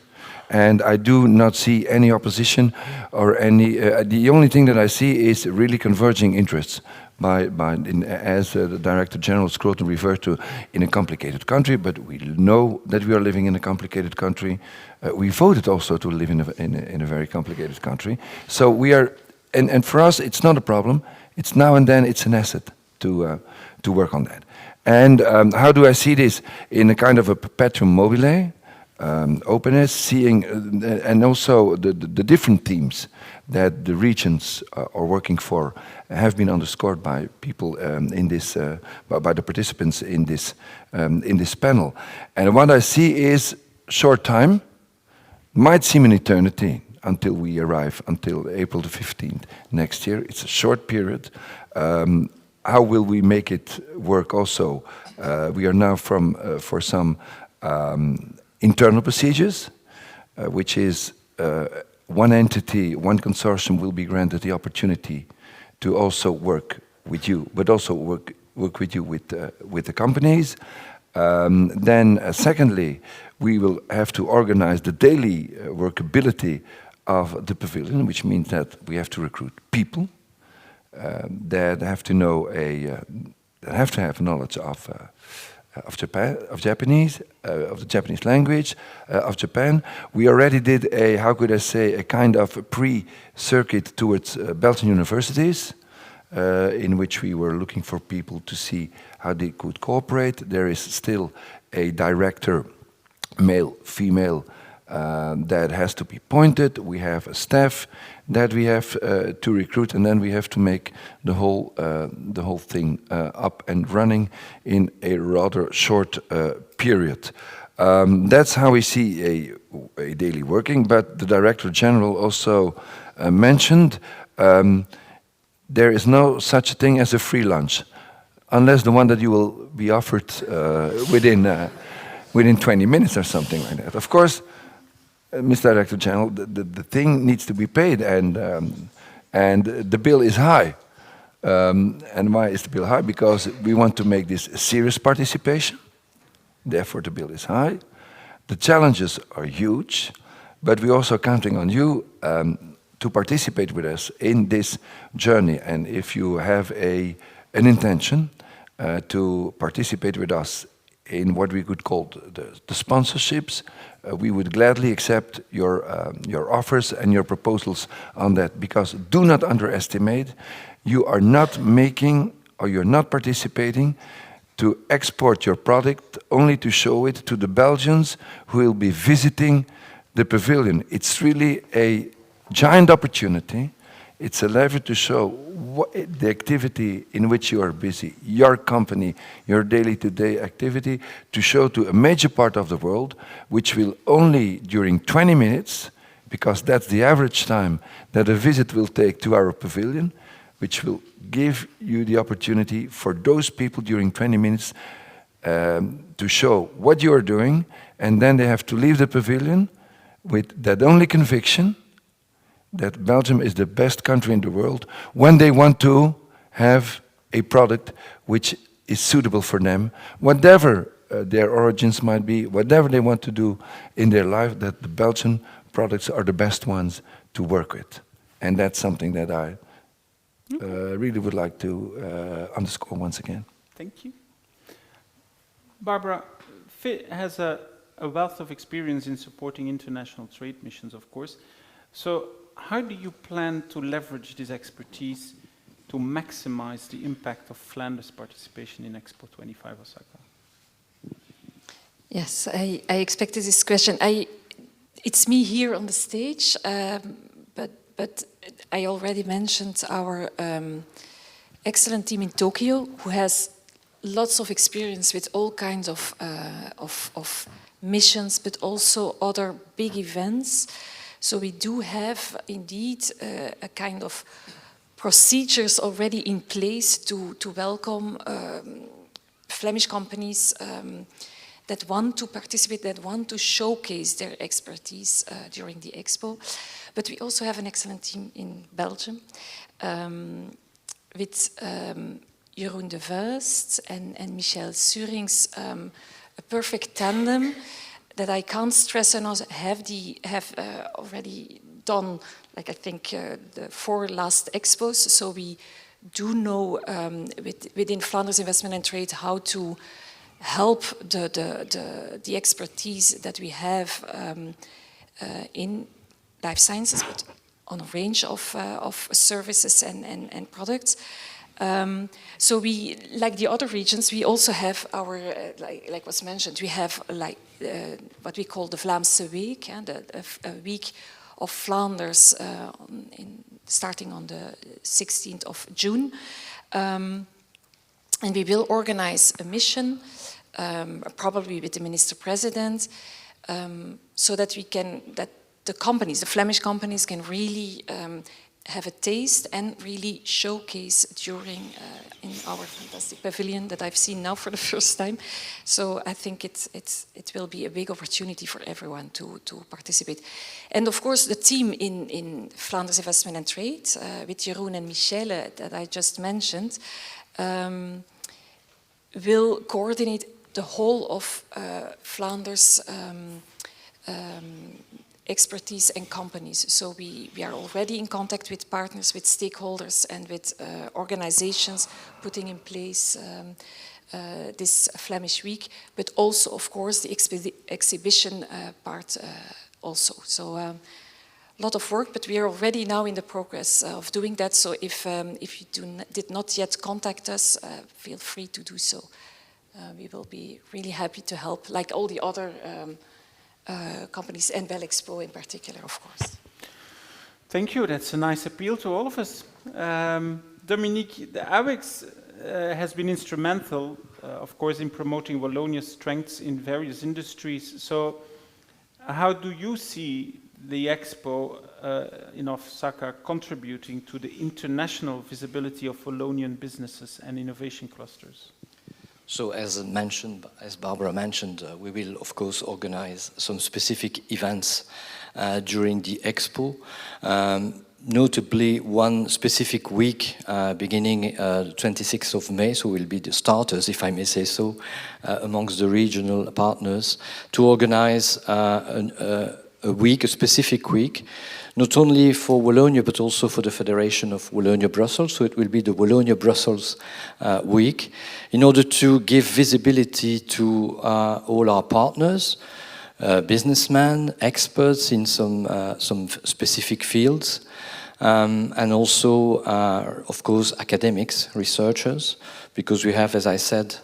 And I do not see any opposition or any. The only thing that I see is really converging interests. As the Director General Scroton referred to, in a complicated country, but we know that we are living in a complicated country. We voted also to live in a very complicated country. So we are, and for us, it's not a problem. It's now and then, it's an asset to work on that. And how do I see this? In a kind of a perpetuum mobile, openness, seeing, and also the different themes that the regions are working for have been underscored by people in this, by the participants in this panel. And what I see is short time, might seem an eternity until we arrive, until April the 15th next year. It's a short period. How will we make it work also? We are now for some internal procedures, which is one entity, one consortium will be granted the opportunity to also work with you, but also work with you with the companies. Then secondly, we will have to organize the daily workability of the pavilion, which means that we have to recruit people that have to know that have to have knowledge of Japanese, of the Japanese language, of Japan. We already did a kind of pre-circuit towards Belgian universities, in which we were looking for people to see how they could cooperate. There is still a director, male, female, that has to be appointed. We have a staff that we have to recruit, and then we have to make the whole thing up and running in a rather short period. That's how we see a daily working. But the Director General also mentioned there is no such thing as a free lunch, unless the one that you will be offered within 20 minutes or something like that. Of course, Mr. Director General, the thing needs to be paid, and the bill is high. And why is the bill high? Because we want to make this a serious participation. Therefore, the bill is high. The challenges are huge, but we're also counting on you to participate with us in this journey. And if you have an intention to participate with us in what we could call the sponsorships, we would gladly accept your offers and your proposals on that, because do not underestimate, you are not making or you're not participating to export your product only to show it to the Belgians who will be visiting the pavilion. It's really a giant opportunity. It's a lever to show the activity in which you are busy, your company, your daily-to-day activity, to show to a major part of the world, which will only during 20 minutes, because that's the average time that a visit will take to our pavilion, which will give you the opportunity for those people during 20 minutes to show what you are doing, and then they have to leave the pavilion with that only conviction that Belgium is the best country in the world when they want to have a product which is suitable for them, whatever their origins might be, whatever they want to do in their life, that the Belgian products are the best ones to work with. And that's something that I really would like to underscore once again. Thank you. Barbara, FIT has a wealth of experience in supporting international trade missions, of course. So how do you plan to leverage this expertise to maximize the impact of Flanders' participation in Expo 25 Osaka? Yes, I expected this question. It's me here on the stage, but I already mentioned our excellent team in Tokyo, who has lots of experience with all kinds of missions, but also other big events. So we do have indeed a kind of procedures already in place to welcome Flemish companies that want to participate, that want to showcase their expertise during the Expo. But we also have an excellent team in Belgium with Jeroen de Vuist and Michel Surings, a perfect tandem that I can't stress enough, have already done, like I think the 4 last Expos. So we do know within Flanders Investment and Trade how to help the expertise that we have in life sciences, but on a range of services and products. So we, like the other regions, we also have our, like was mentioned, we have what we call the Vlaamse Week, a week of Flanders starting on the 16th of June. And we will organize a mission, probably with the Minister-President, so that the companies, the Flemish companies, can really have a taste and really showcase during in our fantastic pavilion that I've seen now for the first time. So I think it will be a big opportunity for everyone to participate. And of course the team in Flanders Investment and Trade with Jeroen and Michele that I just mentioned will coordinate the whole of Flanders expertise and companies. So we are already in contact with partners, with stakeholders and with organizations putting in place this Flemish Week, but also of course the exhibition part also. So a lot of work, but we are already now in the progress of doing that. So if you did not yet contact us, feel free to do so. We will be really happy to help, like all the other companies and BelExpo in particular, of course. Thank you. That's a nice appeal to all of us. Dominique, the AWEX has been instrumental, of course, in promoting Wallonia's strengths in various industries. So how do you see the Expo in Osaka contributing to the international visibility of Wallonian businesses and innovation clusters? So as Barbara mentioned, we will of course organize some specific events during the Expo. Notably one specific week beginning 26th of May, so will be the starters, if I may say so, amongst the regional partners to organize a specific week, not only for Wallonia but also for the Federation of Wallonia-Brussels. So it will be the Wallonia-Brussels week in order to give visibility to all our partners, businessmen, experts in some specific fields, and also, of course, academics, researchers, because we have, as I said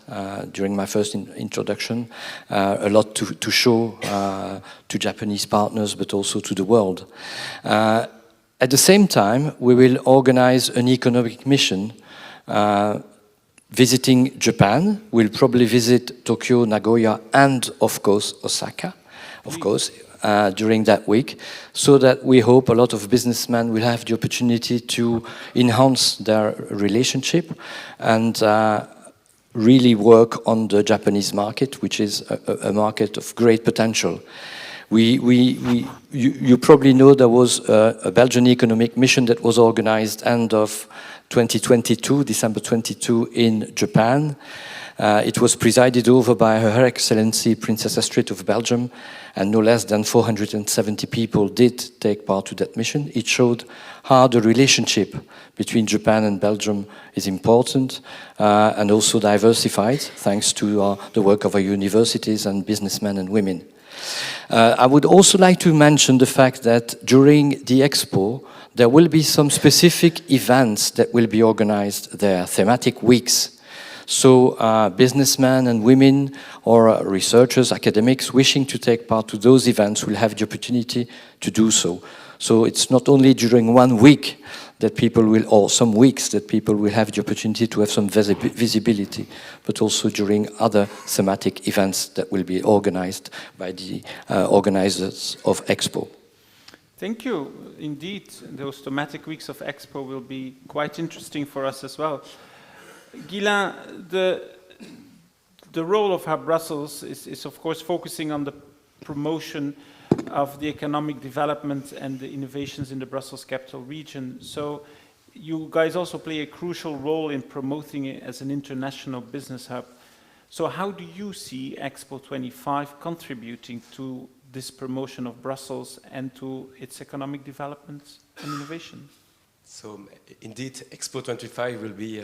during my first introduction, a lot to show to Japanese partners, but also to the world. At the same time, we will organize an economic mission visiting Japan. We'll probably visit Tokyo, Nagoya, and of course, Osaka, of course, during that week, so that we hope a lot of businessmen will have the opportunity to enhance their relationship and really work on the Japanese market, which is a market of great potential. You probably know there was a Belgian economic mission that was organized end of 2022, December 22, in Japan. It was presided over by Her Excellency Princess Astrid of Belgium, and no less than 470 people did take part to that mission. It showed how the relationship between Japan and Belgium is important and also diversified, thanks to the work of our universities and businessmen and women. I would also like to mention the fact that during the Expo, there will be some specific events that will be organized there, thematic weeks. So businessmen and women or researchers, academics wishing to take part to those events will have the opportunity to do so. So it's not only during 1 week that people will, or some weeks that people will have the opportunity to have some visibility, but also during other thematic events that will be organized by the organizers of Expo. Thank you. Indeed, those thematic weeks of Expo will be quite interesting for us as well. Guylain, the role of Hub Brussels is of course focusing on the promotion of the economic development and the innovations in the Brussels capital region. So you guys also play a crucial role in promoting it as an international business hub. So how do you see Expo 25 contributing to this promotion of Brussels and to its economic development and innovation? So indeed, Expo 25 will be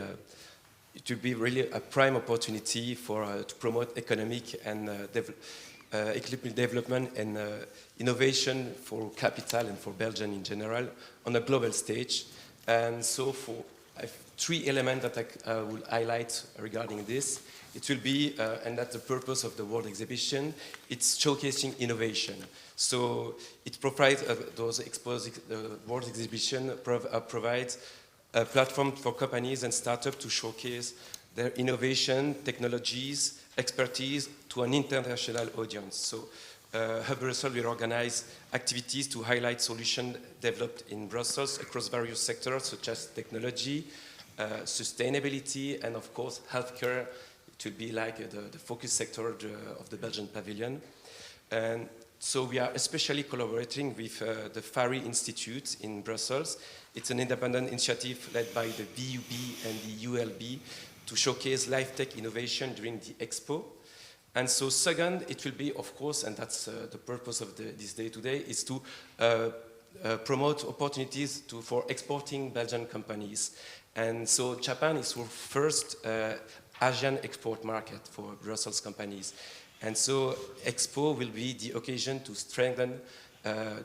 it will be really a prime opportunity for to promote economic and economic development and innovation for capital and for Belgium in general on a global stage. And so I have 3 elements that I will highlight regarding this. It will be, and that's the purpose of the World Exhibition, it's showcasing innovation. So it provides, the World Exhibition provides a platform for companies and startups to showcase their innovation, technologies, expertise to an international audience. So Hub Brussels will organize activities to highlight solutions developed in Brussels across various sectors such as technology, sustainability, and of course healthcare. It will be like the focus sector of the Belgian Pavilion. And so we are especially collaborating with the Fari Institute in Brussels. It's an independent initiative led by the BUB and the ULB to showcase life tech innovation during the Expo. And so second, it will be, of course, and that's the purpose of this day today, is to promote opportunities for exporting Belgian companies. And so Japan is our first Asian export market for Brussels companies. And so Expo will be the occasion to strengthen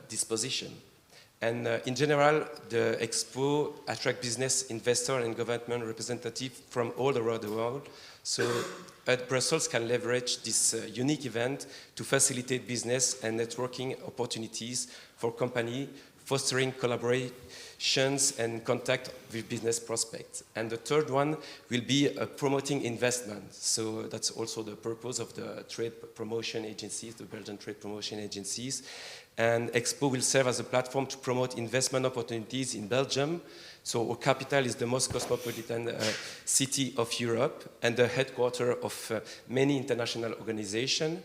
this position. And in general, the Expo attracts business, investor, and government representatives from all around the world. So Brussels can leverage this unique event to facilitate business and networking opportunities for companies, fostering collaborations and contact with business prospects. And the third one will be promoting investment. So that's also the purpose of the trade promotion agencies, the Belgian trade promotion agencies. And Expo will serve as a platform to promote investment opportunities in Belgium. So our capital is the most cosmopolitan city of Europe and the headquarters of many international organizations.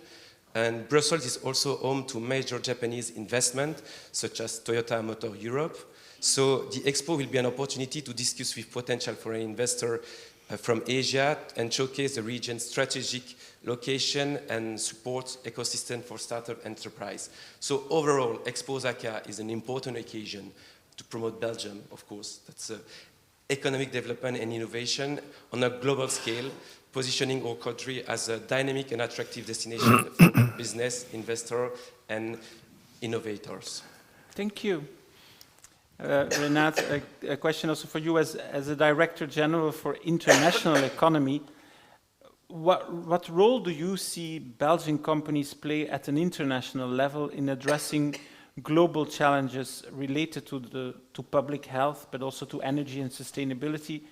And Brussels is also home to major Japanese investment, such as Toyota Motor Europe. So the Expo will be an opportunity to discuss with potential foreign investors from Asia and showcase the region's strategic location and support ecosystem for startup enterprise. So overall, Expo Osaka is an important occasion to promote Belgium, of course. That's economic development and innovation on a global scale, positioning our country as a dynamic and attractive destination for business, investors, and innovators. Thank you. Renat, a question also for you as a Director General for International Economy. What role do you see Belgian companies play at an international level in addressing global challenges related to public health, but also to energy and sustainability,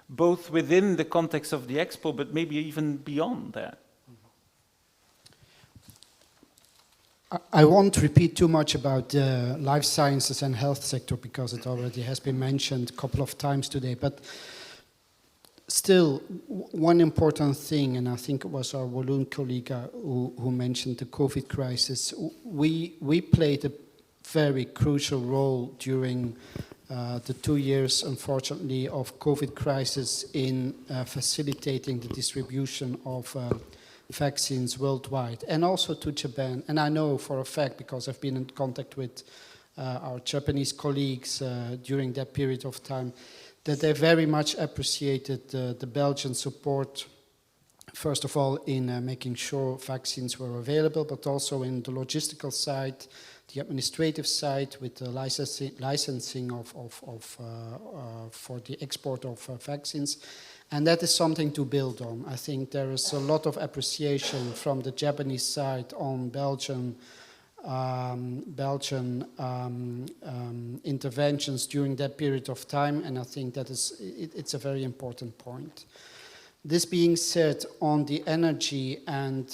both within the context of the Expo, but maybe even beyond that? I won't repeat too much about the life sciences and health sector because it already has been mentioned a couple of times today. But still, one important thing, and I think it was our Walloon colleague who mentioned the COVID crisis, we played a very crucial role during the 2 years, unfortunately, of COVID crisis in facilitating the distribution of vaccines worldwide, and also to Japan. And I know for a fact, because I've been in contact with our Japanese colleagues during that period of time, that they very much appreciated the Belgian support, first of all in making sure vaccines were available, but also in the logistical side, the administrative side, with the licensing for the export of vaccines. And that is something to build on. I think there is a lot of appreciation from the Japanese side on Belgian interventions during that period of time, and I think that it's a very important point. This being said, on the energy and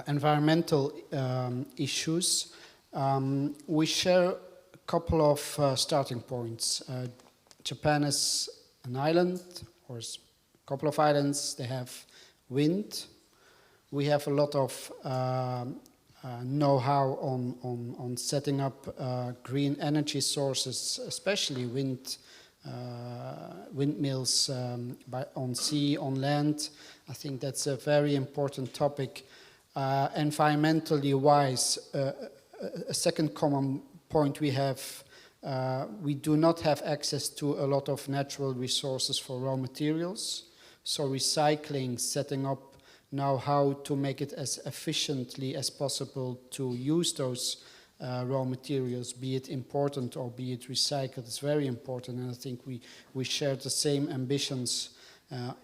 environmental issues, we share a couple of starting points. Japan is an island, or a couple of islands. They have wind. We have a lot of know-how on setting up green energy sources, especially windmills on sea, on land. I think that's a very important topic. Environmentally wise, a second common point we have, we do not have access to a lot of natural resources for raw materials. So recycling, setting up now how to make it as efficiently as possible to use those raw materials, be it important or be it recycled, is very important. And I think we share the same ambitions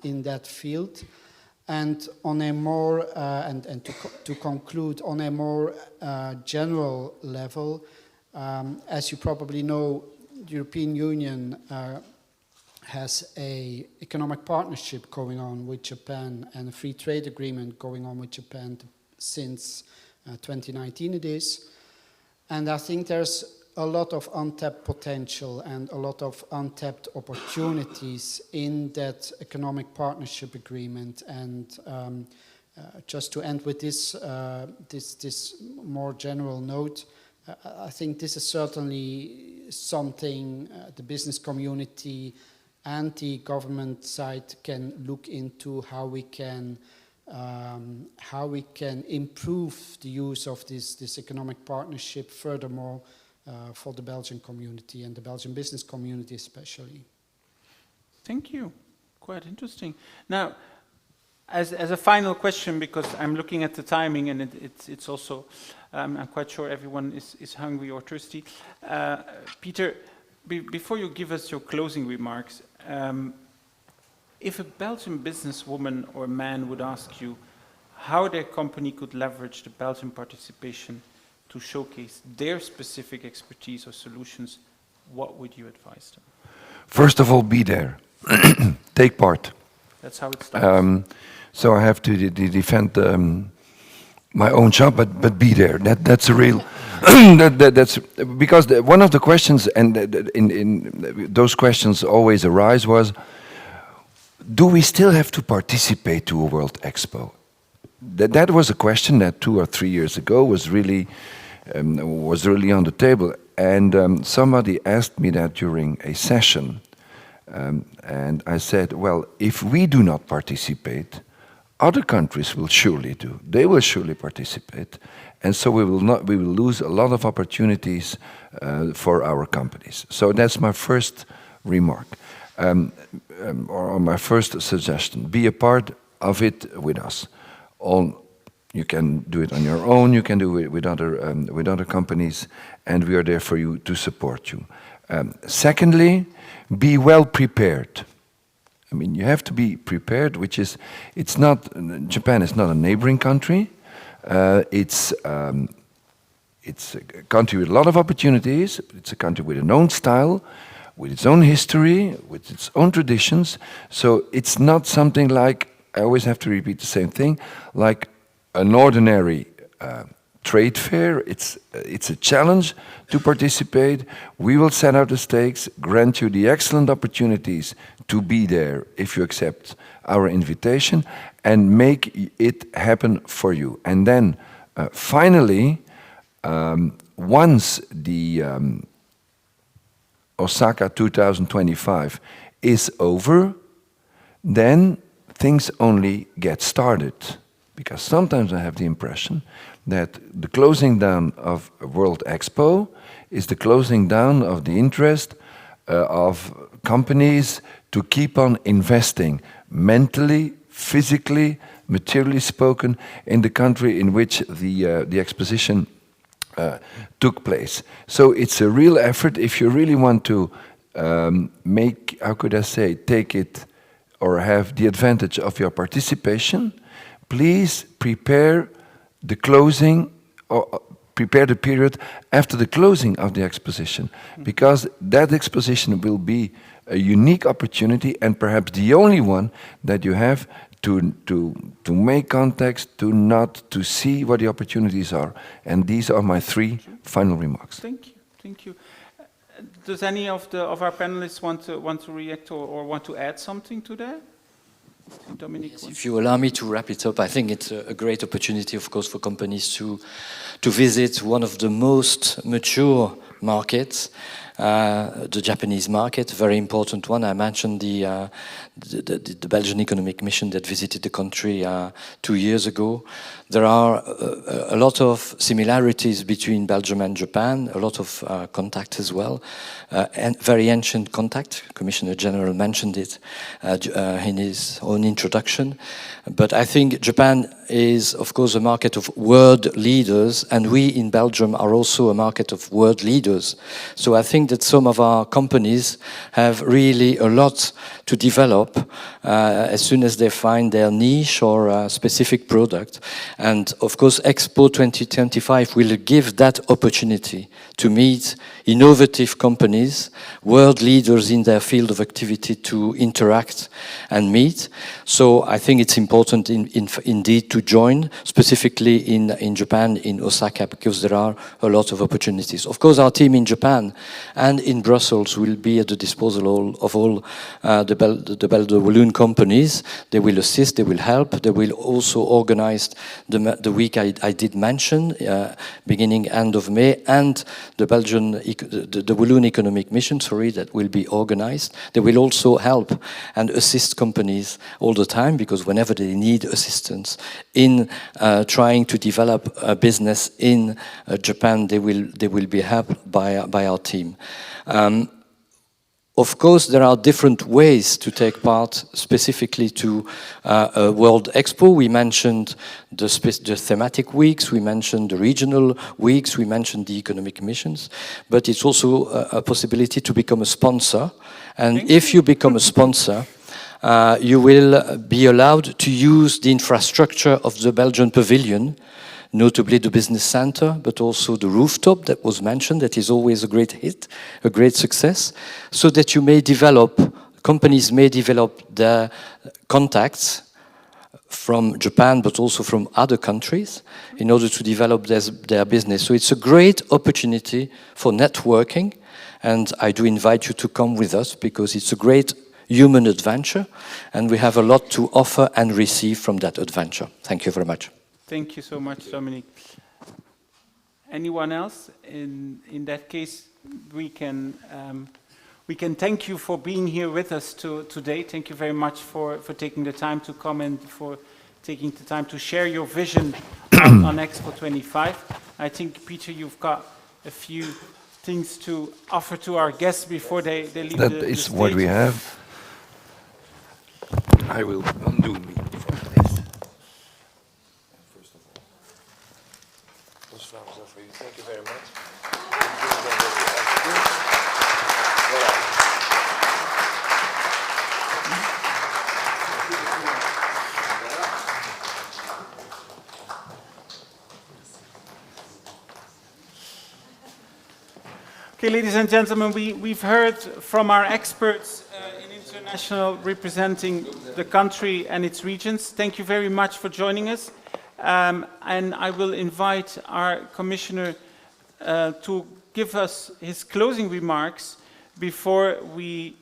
in that field. And on a more, to conclude, on a more general level, as you probably know, the European Union has an economic partnership going on with Japan and a free trade agreement going on with Japan since 2019 it is. And I think there's a lot of untapped potential and a lot of untapped opportunities in that economic partnership agreement. And just to end with this more general note, I think this is certainly something the business community and the government side can look into, how we can improve the use of this economic partnership furthermore for the Belgian community and the Belgian business community especially. Thank you. Quite interesting. Now, as a final question, because I'm looking at the timing and it's also, I'm quite sure everyone is hungry or thirsty. Peter, before you give us your closing remarks, if a Belgian businesswoman or man would ask you how their company could leverage the Belgian participation to showcase their specific expertise or solutions, what would you advise them? First of all, be there. Take part. That's how it starts. So I have to defend my own job, but be there. That's a real. That's because one of the questions, and in those questions always arise, was, do we still have to participate to a World Expo? That was a question that 2 or 3 years ago was really on the table, and somebody asked me that during a session, and I said, well, if we do not participate, other countries will surely do. They will surely participate, and so we will lose a lot of opportunities for our companies. So that's my first remark, or my first suggestion. Be a part of it with us. You can do it on your own. You can do it with other companies, and we are there for you to support you. Secondly, be well prepared. I mean, you have to be prepared, which is, Japan is not a neighboring country. It's a country with a lot of opportunities. It's a country with its own style, with its own history, with its own traditions. So it's not something like, I always have to repeat the same thing, like an ordinary trade fair. It's a challenge to participate. We will set out the stakes, grant you the excellent opportunities to be there if you accept our invitation, and make it happen for you. And then finally, once the Osaka 2025 is over, then things only get started. Because sometimes I have the impression that the closing down of World Expo is the closing down of the interest of companies to keep on investing mentally, physically, materially spoken, in the country in which the exposition took place. So it's a real effort if you really want to make, how could I say, take it or have the advantage of your participation. Please prepare the closing, or prepare the period after the closing of the exposition, because that exposition will be a unique opportunity and perhaps the only one that you have to make contacts, to see what the opportunities are. And these are my 3 final remarks. Thank you, thank you. Does any of our panelists want to react or want to add something to that? Dominique, yes, if you allow me to wrap it up, I think it's a great opportunity, of course, for companies to visit one of the most mature markets, the Japanese market, a very important one. I mentioned the Belgian economic mission that visited the country 2 years ago. There are a lot of similarities between Belgium and Japan, a lot of contact as well, and very ancient contact. Commissioner General mentioned it in his own introduction. But I think Japan is, of course, a market of world leaders, and we in Belgium are also a market of world leaders. So I think that some of our companies have really a lot to develop as soon as they find their niche or a specific product. And of course, Expo 2025 will give that opportunity to meet innovative companies, world leaders in their field of activity, to interact and meet. So I think it's important indeed to join, specifically in Japan, in Osaka, because there are a lot of opportunities. Of course, our team in Japan and in Brussels will be at the disposal of all the balloon companies. They will assist, they will help, they will also organize the week I did mention, beginning end of May, and the balloon economic mission, that will be organized. They will also help and assist companies all the time, because whenever they need assistance in trying to develop a business in Japan, they will be helped by our team. Of course, there are different ways to take part specifically to a World Expo. We mentioned the thematic weeks, we mentioned the regional weeks, we mentioned the economic missions, but it's also a possibility to become a sponsor. And if you become a sponsor, you will be allowed to use the infrastructure of the Belgian Pavilion, notably the business center, but also the rooftop that was mentioned, that is always a great hit, a great success, so that you may develop, companies may develop their contacts from Japan, but also from other countries, in order to develop their business. So it's a great opportunity for networking, and I do invite you to come with us, because it's a great human adventure, and we have a lot to offer and receive from that adventure. Thank you very much. Thank you so much, Dominique. Anyone else? In that case, we can thank you for being here with us today. Thank you very much for taking the time to come and for taking the time to share your vision on Expo 25. I think, Peter, you've got a few things to offer to our guests before they leave the stage. That is what we have. I will undo me. Thank you very much. Okay, ladies and gentlemen, we've heard from our experts in international representing the country and its regions. Thank you very much for joining us. And I will invite our Commissioner to give us his closing remarks before we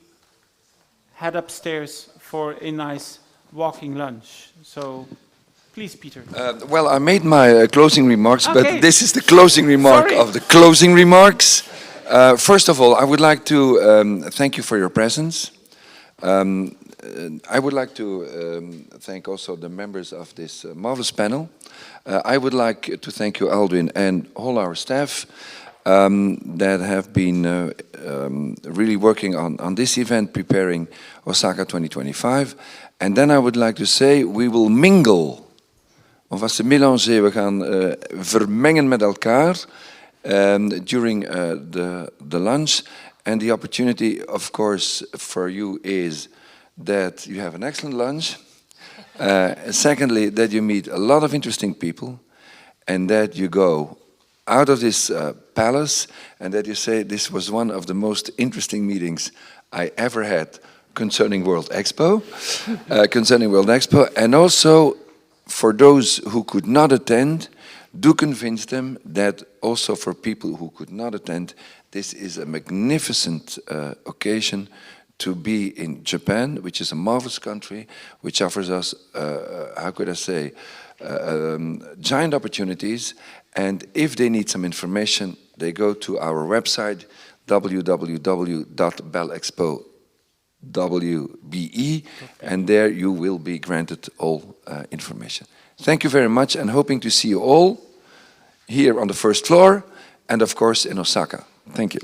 head upstairs for a nice walking lunch. So, please, Peter. Well, I made my closing remarks, Okay. but this is the closing remark Sorry. of the closing remarks. First of all, I would like to thank you for your presence. I would like to thank also the members of this marvelous panel. I would like to thank you, Aldwin, and all our staff that have been really working on this event, preparing Osaka 2025. And then I would like to say, we will mingle. On va se mélanger, we gaan vermengen met elkaar during the lunch. And the opportunity, of course, for you is that you have an excellent lunch. Secondly, that you meet a lot of interesting people, and that you go out of this palace, and that you say, this was one of the most interesting meetings I ever had concerning World Expo. And also, for those who could not attend, do convince them that also for people who could not attend, this is a magnificent occasion to be in Japan, which is a marvelous country, which offers us, how could I say, giant opportunities. And if they need some information, they go to our website, www.belexpo.wbe, and there you will be granted all information. Thank you very much, and hoping to see you all here on the first floor, and of course in Osaka. Thank you.